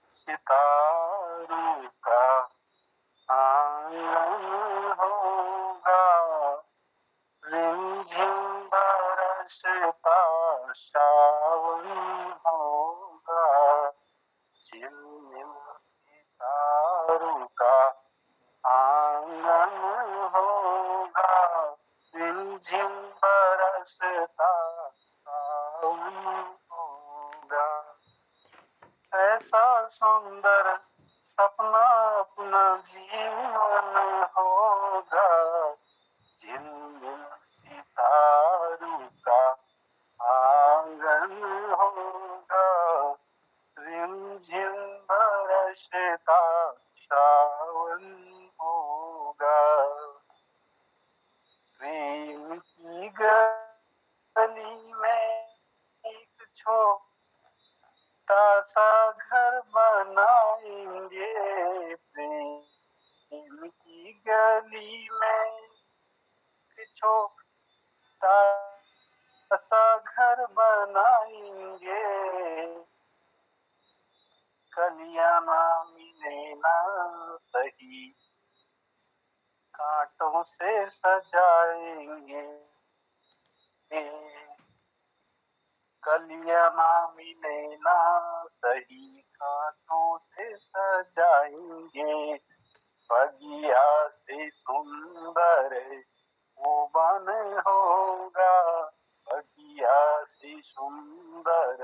सितारों का आंगन होगा, रिमझिम बरसता सावन होगा, झिलमिल सितारों का आंगन होगा, रिमझिम बरसता सावन होगा। ऐसा सुंदर सपना अपना जीवन होगा, झिलमिल सितारों का आंगन होगा, रिमझिम बरसता सावन होगा। प्रेम की गली में एक छोटा सा घर बनाएंगे, प्रेम की गली में एक छोटा सा घर बनाएंगे, कलियां ना मिले ना सही, कांटों से सजाएंगे, कलियां ना मिले ना सही, कांटों से सजाएंगे, बगिया से सुंदर वो बन होगा, बगिया से सुंदर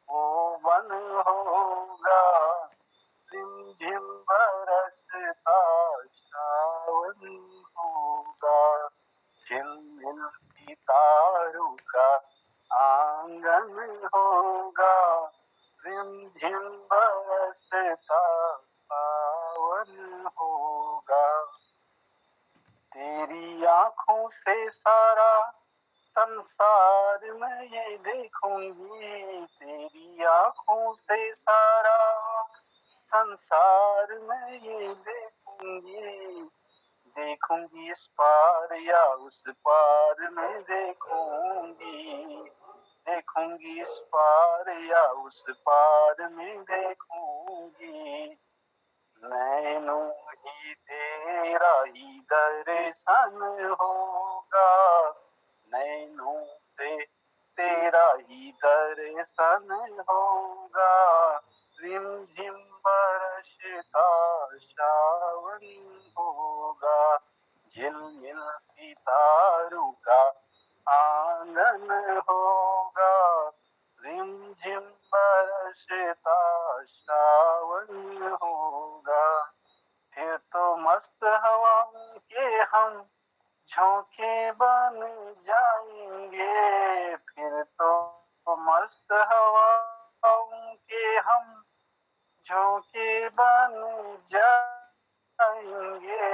वो बन होगा, रिमझिम बरसता सावन होगा, झिलमिल सितारों का आंगन होगा, रिमझिम बरसता सावन होगा। तेरी आंखों से सारा संसार में ये देखूंगी, तेरी आंखों से सारा संसार में ये देखूंगी, देखूंगी इस पार या उस पार में देखूंगी, देखूंगी इस पार या उस पार में देखूंगी, नैनों ही तेरा ही दर्शन होगा, नैनों से तेरा ही दर्शन होगा, रिमझिम बरसता सावन होगा, झिलमिल सितारों का आंगन होगा, रिमझिम बरसता सावन होगा। फिर तो मस्त हवाओं के हम झोंके बन जाएंगे, फिर तो मस्त हवाओं के हम झोंके बन जाएंगे।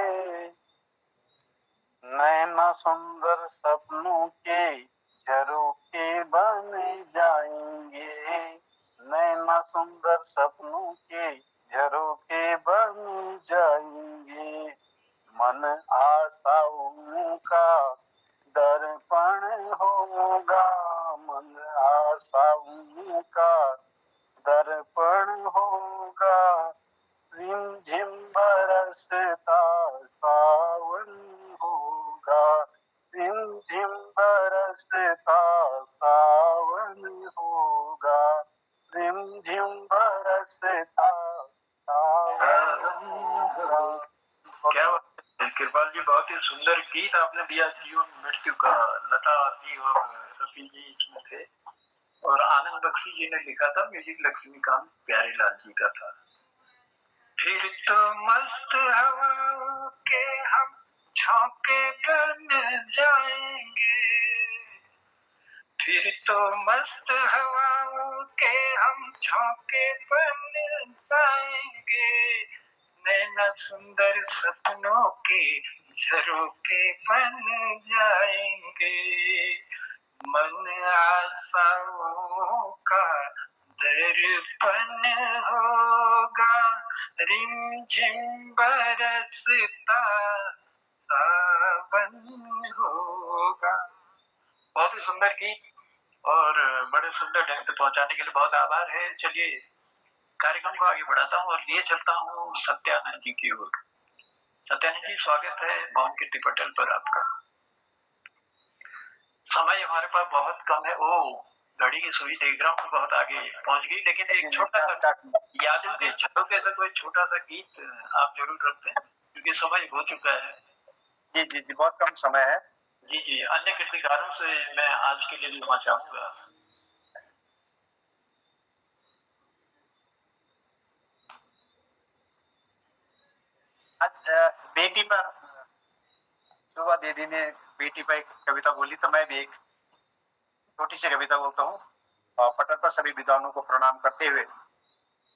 नैना सुंदर सपनों के झरोखे बन जाएंगे, नैना सुंदर सपनों के झरोखे बन जाएंगे। मन आशाओं का दर्पण होगा, मन आशाओं का दर्पण होगा, रिमझिम बरसता सावन होगा, रिमझिम बरसता सावन होगा, रिमझिम बरसता सावन होगा। क्या बात है कृपाल जी, बहुत ही सुंदर गीत आपने दिया। जीवन मृत्यु का, लता जी और रफी जी इसमें थे, और आनंद बख्शी जी ने लिखा था, म्यूजिक लक्ष्मीकांत प्यारेलाल जी का था। फिर तो मस्त हवाओं के हम झोंके बन जाएंगे, फिर तो मस्त हवाओं के हम झोंके बन जाएंगे। नैना सुंदर सपनों के झरोखे बन जाएंगे, मन आशाओं का दर्पण होगा, रिमझिम बरसता सावन होगा। बहुत ही सुंदर गीत और बड़े सुंदर ढंग से पहुंचाने के लिए बहुत आभार है। चलिए कार्यक्रम को आगे बढ़ाता हूँ और लिए चलता हूँ सत्यानंद जी की ओर। सत्यानंद जी, स्वागत है मोहन कीर्ति पटेल पर आपका। समय हमारे पास बहुत कम है। ओ, घड़ी की सुई देख रहा हूँ बहुत आगे पहुंच गई, लेकिन एक छोटा सा यादों के झरोखे से कोई छोटा सा गीत आप जरूर रखते हैं, क्योंकि समय हो चुका है। जी जी जी, बहुत कम समय है। जी जी, अन्य कृतिकारों से मैं आज के लिए क्षमा चाहूंगा। आज बेटी पर शोभा दीदी ने बेटी पर एक कविता बोली, तो मैं भी एक छोटी सी कविता बोलता हूँ और पटल पर सभी विद्वानों को प्रणाम करते हुए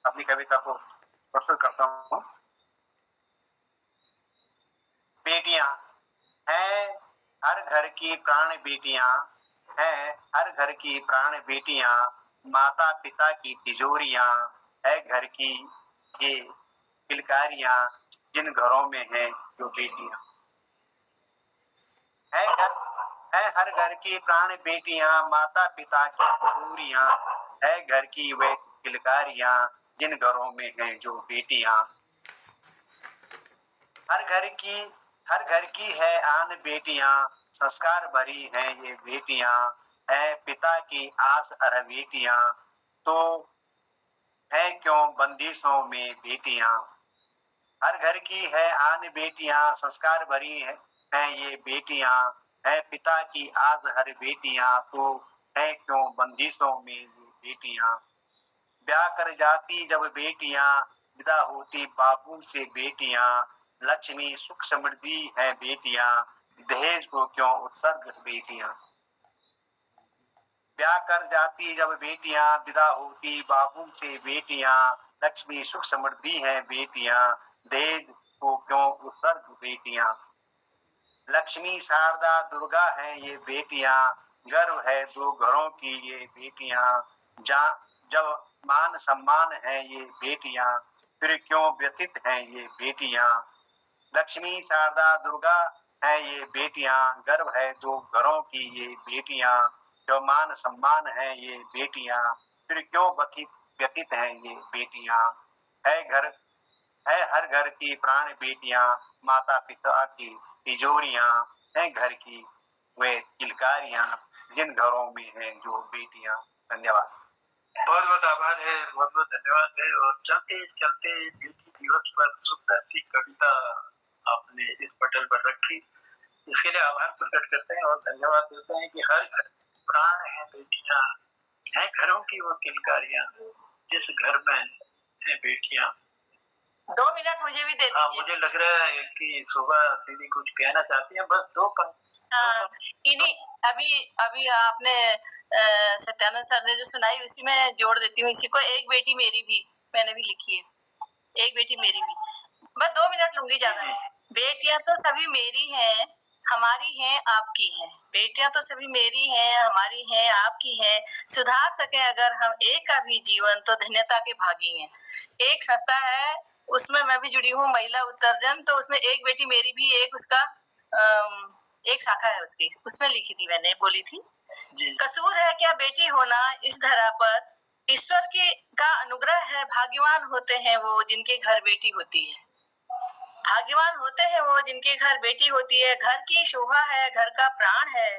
अपनी कविता को प्रस्तुत करता हूँ। बेटियां हैं हर घर की प्राण बेटियां, हैं हर घर की प्राण बेटियां, माता पिता की तिजोरियां, है घर की ये किलकारियां, जिन घरों में है जो बेटियां। है हर घर की प्राण बेटियां, माता पिता की तिजोरियां, है घर की वे किलकारियां, जिन घरों में है जो बेटियां। हर घर की है आन बेटियां, संस्कार भरी हैं ये बेटियां, है पिता की आस अर बेटियां, तो है क्यों बंदिशों में बेटियां। हर घर की है आन बेटियां, संस्कार भरी हैं ये बेटियां, है पिता की आस हर बेटियां, तो है क्यों बंदिशों में ये बेटियां। ब्याह कर जाती जब बेटियां, विदा होती बापू से बेटियां, लक्ष्मी सुख समृद्धि है बेटियां, दहेज को क्यों उत्सर्ग बेटियां। ब्याह कर जाती जब बेटियां, विदा होती बाबू से बेटियां, लक्ष्मी सुख समृद्धि है बेटियां, दहेज को क्यों उत्सर्ग बेटियां। लक्ष्मी शारदा दुर्गा है ये बेटियां, गर्व है दो घरों की ये बेटियां, जब मान सम्मान है ये बेटियां, फिर क्यों व्यतीत हैं ये बेटियां। लक्ष्मी शारदा दुर्गा है ये बेटियां, गर्व है दो घरों की ये बेटियां, जो मान सम्मान है ये बेटियां, फिर क्यों व्यतीत हैं ये बेटियां। है हर घर की प्राण बेटियां, माता पिता की तिजोरियां, है घर की वे किलकारियां, जिन घरों में है जो बेटियां। धन्यवाद। बहुत बहुत आभार है, बहुत बहुत धन्यवाद है। और चलते चलते बेटी दिवस पर सुंदर सी कविता आपने इस पटल पर रखी, इसके लिए आभार प्रकट करते हैं और धन्यवाद देते हैं कि हर घर प्राण है बेटियां हैं, घरों की वो किलकारियां, जिस घर में है बेटियां। 2 मिनट मुझे भी दे हाँ, दीजिए। मुझे लग रहा है कि शोभा दीदी कुछ कहना चाहती हैं, बस 2 हाँ, इन्हीं अभी आपने सत्यानंद सर ने जो सुनाई उसी में जोड़ देती हूँ इसी को। एक बेटी मेरी भी मैंने भी लिखी है, एक बेटी मेरी भी। बस 2 मिनट लूंगी, ज्यादा नहीं। बेटियां तो सभी मेरी हैं, हमारी हैं, आपकी हैं। बेटियां तो सभी मेरी हैं, हमारी हैं, आपकी हैं। सुधार सके अगर हम एक का भी जीवन तो धन्यता के भागी हैं। एक संस्था है, उसमें मैं भी जुड़ी हूँ, महिला उत्तरजन। तो उसमें एक बेटी मेरी भी एक उसका एक शाखा है उसकी, उसमें लिखी थी मैंने, बोली थी, कसूर है क्या बेटी होना इस धरा पर, ईश्वर की का अनुग्रह है, भाग्यवान होते हैं वो जिनके घर बेटी होती है। भाग्यवान होते हैं वो जिनके घर बेटी होती है। घर की शोभा है, घर का प्राण है,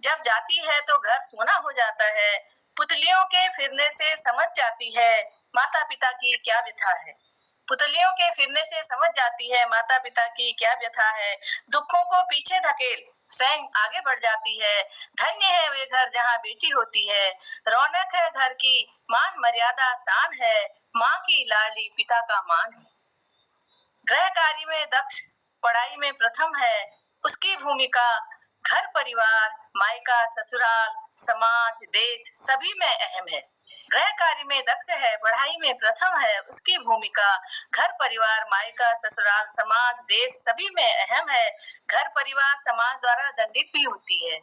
जब जाती है तो घर सोना हो जाता है। पुतलियों के फिरने से समझ जाती है माता पिता की क्या व्यथा है। पुतलियों के फिरने से समझ जाती है माता पिता की क्या व्यथा है। दुखों को पीछे धकेल स्वयं आगे बढ़ जाती है। धन्य है वे घर जहाँ बेटी होती है। रौनक है घर की, मान मर्यादा शान है, माँ की लाडली पिता का मान है। गृह कार्य में दक्ष, पढ़ाई में प्रथम है, उसकी भूमिका घर परिवार मायका ससुराल समाज देश सभी में अहम है। गृह कार्य में दक्ष है, पढ़ाई में प्रथम है, उसकी भूमिका घर परिवार मायका ससुराल समाज देश सभी में अहम है। घर परिवार समाज द्वारा दंडित भी होती है,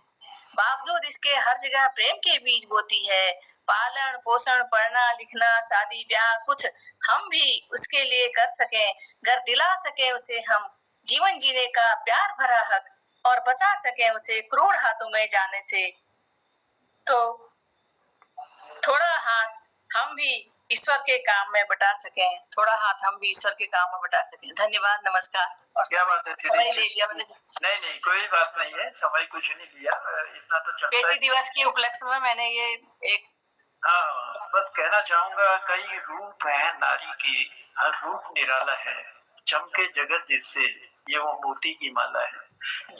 बावजूद इसके हर जगह प्रेम के बीज बोती है। पालन पोषण पढ़ना लिखना शादी ब्याह कुछ हम भी उसके लिए कर सकें, घर दिला सके उसे हम जीवन जीने का प्यार भरा हक, और बचा सके उसे क्रूर हाथों में जाने से। तो थोड़ा हाथ हम भी ईश्वर के काम में बटा सकें, थोड़ा हाथ हम भी ईश्वर के काम में बटा सकें। धन्यवाद, नमस्कार। और क्या बात है, समय ले लिया मैंने। नहीं कोई बात नहीं है, समय कुछ नहीं लिया, इतना तो चलता है। बेटी दिवस के उपलक्ष्य में मैंने ये एक बस कहना चाहूंगा, कई रूप है नारी के, हर रूप निराला है, चमके जगत जिससे ये वो मोती की माला है।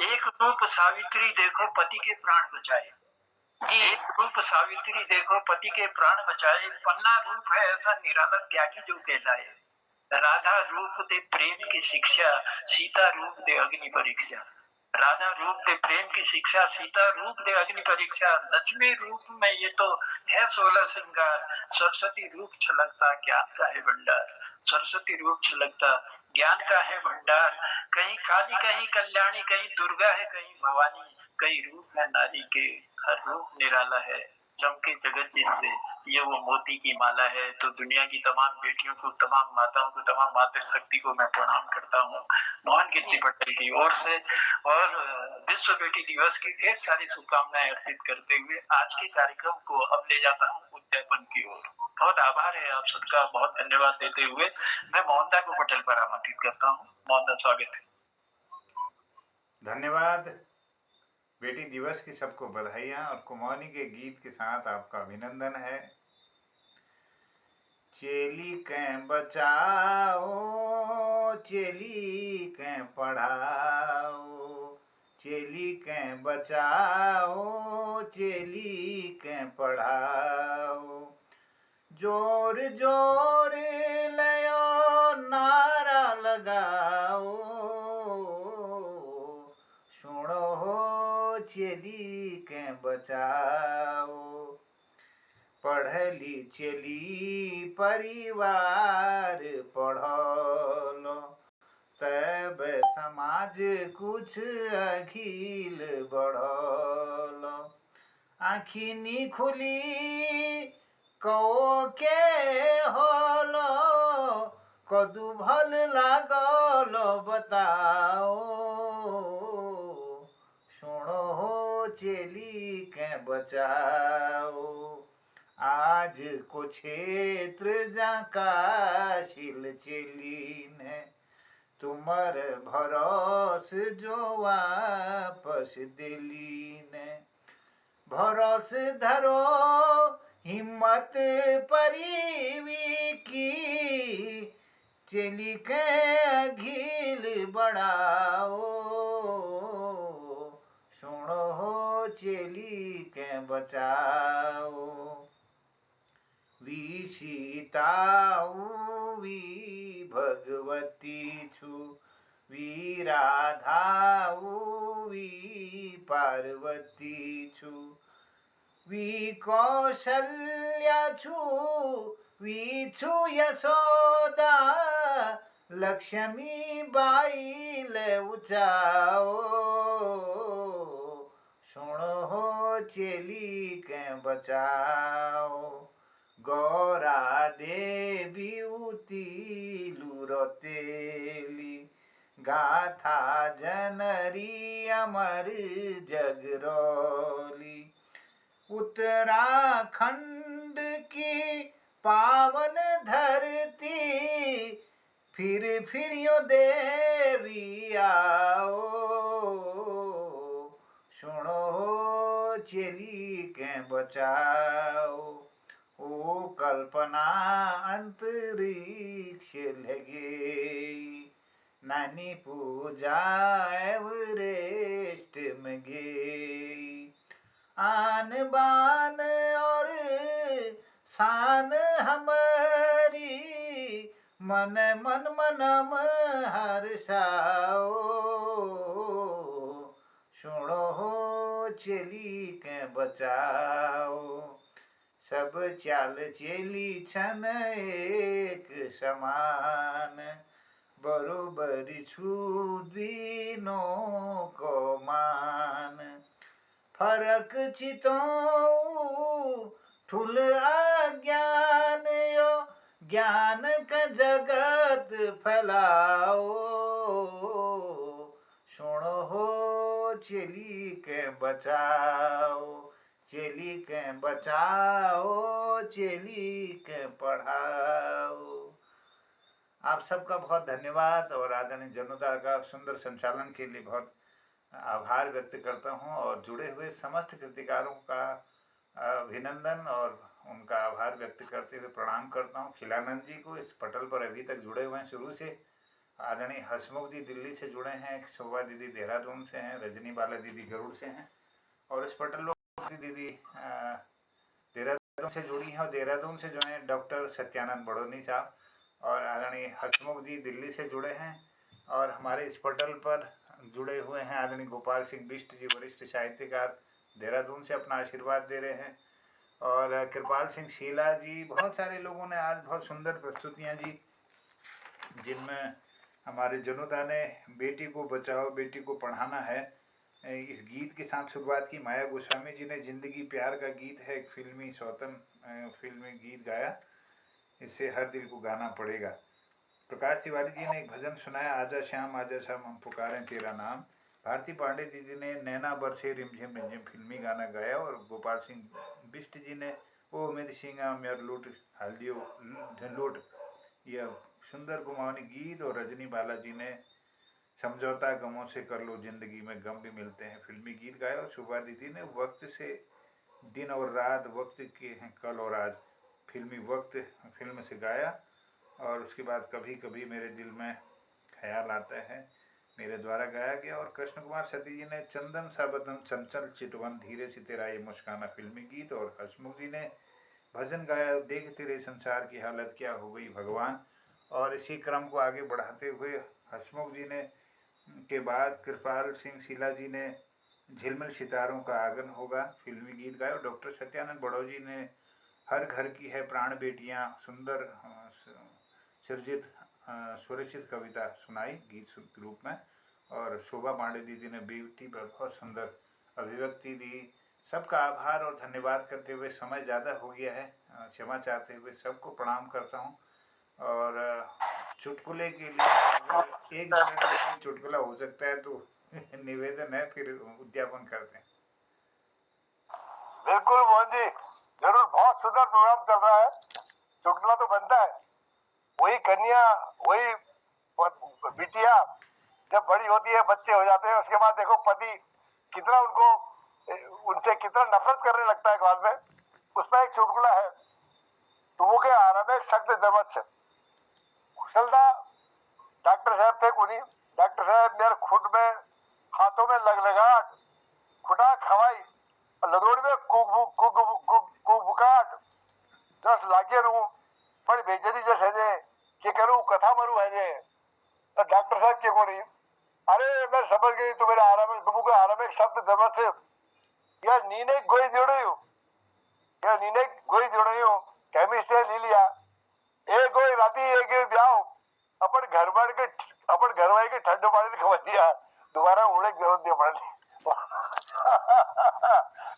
एक रूप सावित्री देखो पति के प्राण बचाए, एक रूप सावित्री देखो पति के प्राण बचाए, पन्ना रूप है ऐसा निराला त्यागी जो कहलाए। राधा रूप दे प्रेम की शिक्षा, सीता रूप दे अग्नि परीक्षा। राधा रूप दे प्रेम की शिक्षा, सीता रूप दे अग्नि परीक्षा। लक्ष्मी रूप में ये तो है 16 श्रृंगार, सरस्वती रूप छलकता ज्ञान का है भंडार। सरस्वती रूप छलकता ज्ञान का है भंडार। कहीं काली कहीं कल्याणी, कहीं दुर्गा है कहीं भवानी। कई रूप है नारी के, हर रूप निराला है, चमके जगत जिससे ये वो मोती की माला है। तो दुनिया की तमाम बेटियों को, तमाम माताओं को, तमाम मातृशक्ति को मैं प्रणाम करता हूँ मोहन कीर्ति पटेल की ओर से, और विश्व बेटी दिवस की ढेर सारी शुभकामनाएं अर्पित करते हुए आज के कार्यक्रम को अब ले जाता हूँ उद्यापन की ओर। बहुत आभार है आप सबका, बहुत धन्यवाद देते हुए मैं मोहनदा को पटेल पर आमंत्रित करता हूँ। मोहनदा, स्वागत है। धन्यवाद। बेटी दिवस की सबको बधाइयाँ और कुमाऊनी के गीत के साथ आपका अभिनंदन है। चेली कैं बचाओ, चेली कैं पढ़ाओ, चेली कैं बचाओ, चेली कैं पढ़ाओ। जोर जोर लयो नारा लगाओ, सुनो चेली कैं बचाओ। पढ़ली चेली परिवार पढ़लो, तब समाज कुछ अखिल बढ़लो। आँखिनी खुली कौ के होलो, कदू भल लागलो बताओ, सुनो चेली के बचाओ। आज को क्षेत्र जाकाशिल चेली ने, तुमर भरोस जो वापस दिली ने। भरोस धरो हिम्मत परिवी की, चेली के घील बढ़ाओ, सुनो हो चेली के बचाओ। वी सीताऊ वी भगवती छु, वी राधाऊ वी पार्वती छु, वी कौशल्या छु वी छु यशोदा, लक्ष्मी बाई ले उचाओ, सुनो हो चेली के बचाओ। गौरा देवी उती लुरतेली, गाथा जनरी अमर जगरौली। उत्तराखंड की पावन धरती, फिर यो देवी आओ, सुनो हो चेली के बचाओ। ओ कल्पना अंतरिक्ष लगे, नानी पूजा एवरेस्ट में गई। आन बान और शान हमारी, मन मन मनम हर्षाओ, सुनो हो चेली के बचाओ। सब चाल चेली छन एक समान, बरोबर छु द्वीनो को मान। फरक चितो ठुल अज्ञान यो, ज्ञान का जगत फैलाओ, सुनो हो चेली के बचाओ। चेली के बचाओ, चेली के पढ़ाओ। आप सबका बहुत धन्यवाद और आदरणीय जनुदा का सुंदर संचालन के लिए बहुत आभार व्यक्त करता हूं, और जुड़े हुए समस्त कृतिकारों का अभिनंदन और उनका आभार व्यक्त करते हुए प्रणाम करता हूं। खिलानंद जी को इस पटल पर अभी तक जुड़े हुए हैं शुरू से। आदरणीय हसमुख जी दिल्ली से जुड़े हैं, शोभा दीदी देहरादून से हैं, रजनी बाला दीदी गरुड़ से हैं, और इस पटल पर दीदी देहरादून से जुड़ी हैं, और देहरादून से जो है डॉक्टर सत्यानंद बड़ोनी साहब, और आदरणीय हसमुख जी दिल्ली से जुड़े हैं, और हमारे इस पटल पर जुड़े हुए हैं आदरणीय गोपाल सिंह बिष्ट जी, वरिष्ठ साहित्यकार, देहरादून से अपना आशीर्वाद दे रहे हैं, और कृपाल सिंह शीला जी। बहुत सारे लोगों ने आज बहुत सुंदर प्रस्तुतियां दी, जिनमें हमारे जनुदा ने बेटी को बचाओ बेटी को पढ़ाना है इस गीत के साथ शुरुआत की। माया गोस्वामी जी ने जिंदगी प्यार का गीत है, एक फिल्मी स्वतंत्र फिल्मी गीत गाया, इससे हर दिल को गाना पड़ेगा। प्रकाश तिवारी जी ने एक भजन सुनाया, आजा श्याम हम पुकारें तेरा नाम। भारती पांडे दीदी ने नैना बरसे रिमझिम रिमझिम फिल्मी गाना गाया, और गोपाल सिंह बिष्ट जी ने ओ मेरी सिंगा मेर लूट हल्दियो लूट, यह सुंदर गुमावनी गीत, और रजनी बाला जी ने समझौता गमों से कर लो जिंदगी में गम भी मिलते हैं फिल्मी गीत गाया, और शोभा दीदी ने वक्त से दिन और रात, वक्त के हैं कल और आज, फिल्मी वक्त फिल्म से गाया। और उसके बाद कभी कभी मेरे दिल में ख्याल आता है मेरे द्वारा गाया गया। और कृष्ण कुमार सती जी ने चंदन सा बदन चंचल चितवन धीरे से तेरा ये मुस्काना फिल्मी गीत, और हसमुख जी ने भजन गाया, देख तेरे संसार की हालत क्या हो गई भगवान। और इसी क्रम को आगे बढ़ाते हुए हसमुख जी ने के बाद कृपाल सिंह शीला जी ने झिलमिल सितारों का आगन होगा फिल्मी गीत गाया, और डॉक्टर सत्यानंद बड़ो जी ने हर घर की है प्राण बेटियां सुंदर सृजित स्वरचित कविता सुनाई गीत के रूप में, और शोभा पांडे दीदी ने बेटी पर बहुत सुंदर अभिव्यक्ति दी। सबका आभार और धन्यवाद करते हुए समय ज़्यादा हो गया है, क्षमा चाहते हुए सबको प्रणाम करता हूँ। और चुटकुले के लिए अगर 1 मिनट में चुटकुला हो सकता है तो निवेदन है, फिर उद्यापन करते हैं। बिल्कुल मोहन जी, जरूर। बहुत सुंदर प्रोग्राम चल रहा है, चुटकुला तो बनता है। वही कन्या, वही बिटिया जब बड़ी होती है, बच्चे हो जाते हैं, उसके बाद देखो पति कितना उनसे कितना नफरत करने लगता है बाद में। उसमें एक चुटकुला है, तुमो के आराम एक सख्त जरूरत से कुशलदा डॉक्टर साहब थे कोनी। डॉक्टर साहब मेरे खुद में हाथों में लगलगाट, खुटा खवाई, लदोड़ी में कुक जस लागे रू पर बेचरी जस है जे के करूं कथा मरू है जे। तो डॉक्टर साहब के कोनी, अरे मैं समझ गई तो मेरा आराम है, तुमको आराम एक शब्द जरूरत से यार नीने गोई जोड़ियो, यार नीने गोई जोड़ियो केमिस्ट ले लिया, एक गोई राती एक ब्याह अपन घर बार के अपन घर वाले के ठंडो पानी खवा दिया, दोबारा उड़े जरूरत नहीं पड़नी।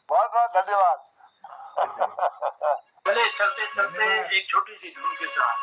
बहुत बहुत धन्यवाद। चले चलते चलते एक छोटी सी धुन के साथ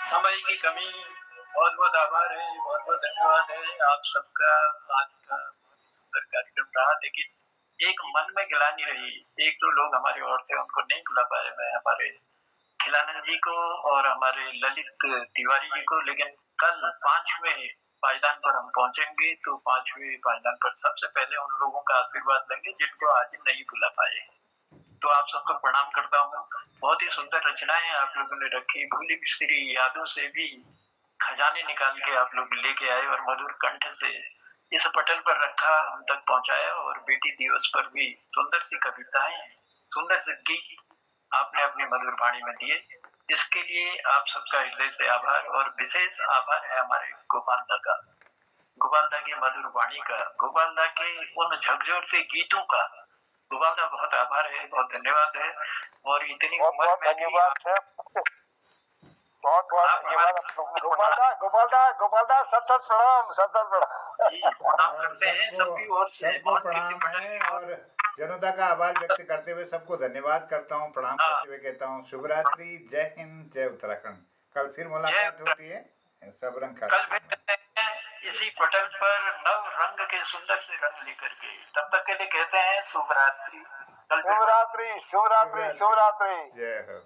समय की कमी, बहुत बहुत आभार है, बहुत बहुत धन्यवाद है आप सबका। आज का बहुत ही सुंदर कार्यक्रम रहा, लेकिन एक मन में गिलानी रही, एक दो लोग हमारे और थे उनको नहीं बुला पाए, मैं हमारे खिलानंद जी को और हमारे ललित तिवारी जी को। लेकिन कल 5वें पायदान पर हम पहुंचेंगे, तो 5वें पायदान पर सबसे पहले उन लोगों का आशीर्वाद लेंगे जिनको आज नहीं बुला पाए। तो आप सबको प्रणाम करता हूँ। बहुत ही सुंदर रचनाएं आप लोगों ने रखी, भूली बिसरी यादों से भी खजाने निकाल के आप लोग लेके आए और मधुर कंठ से इस पटल पर रखा, हम तक पहुंचाया। और बेटी दिवस पर भी सुंदर सी कविताएं, सुंदर से गीत आपने अपनी मधुर वाणी में दिए, इसके लिए आप सबका हृदय से आभार। और विशेष आभार है हमारे गोपाल दा का, गोपाल दा की मधुर वाणी का, गोपाल दा के उन झकझोरते गीतों का। गोपाल दा बहुत आभार है, बहुत धन्यवाद है। और इतनी उम्र में भी बहुत बहुत धन्यवाद गोपाल दा सत प्रणाम, सत प्रणाम जी, प्रणाम करते हैं सबकी ओर से, सबको प्रणाम है। और जनता का आभार व्यक्त करते हुए सबको धन्यवाद करता हूँ, प्रणाम करते हुए कहता हूँ शुभ रात्रि, जय हिंद, जय उत्तराखंड। कल फिर मुलाकात होती है, सब रंग कल फिर मिलते हैं इसी पटल पर नव रंग के सुंदर से रंग लेकर के। तब तक के लिए कहते हैं शुभ रात्रि। शुभ रात्रि, शुभ रात्रि, शुभ रात्रि। जय हो।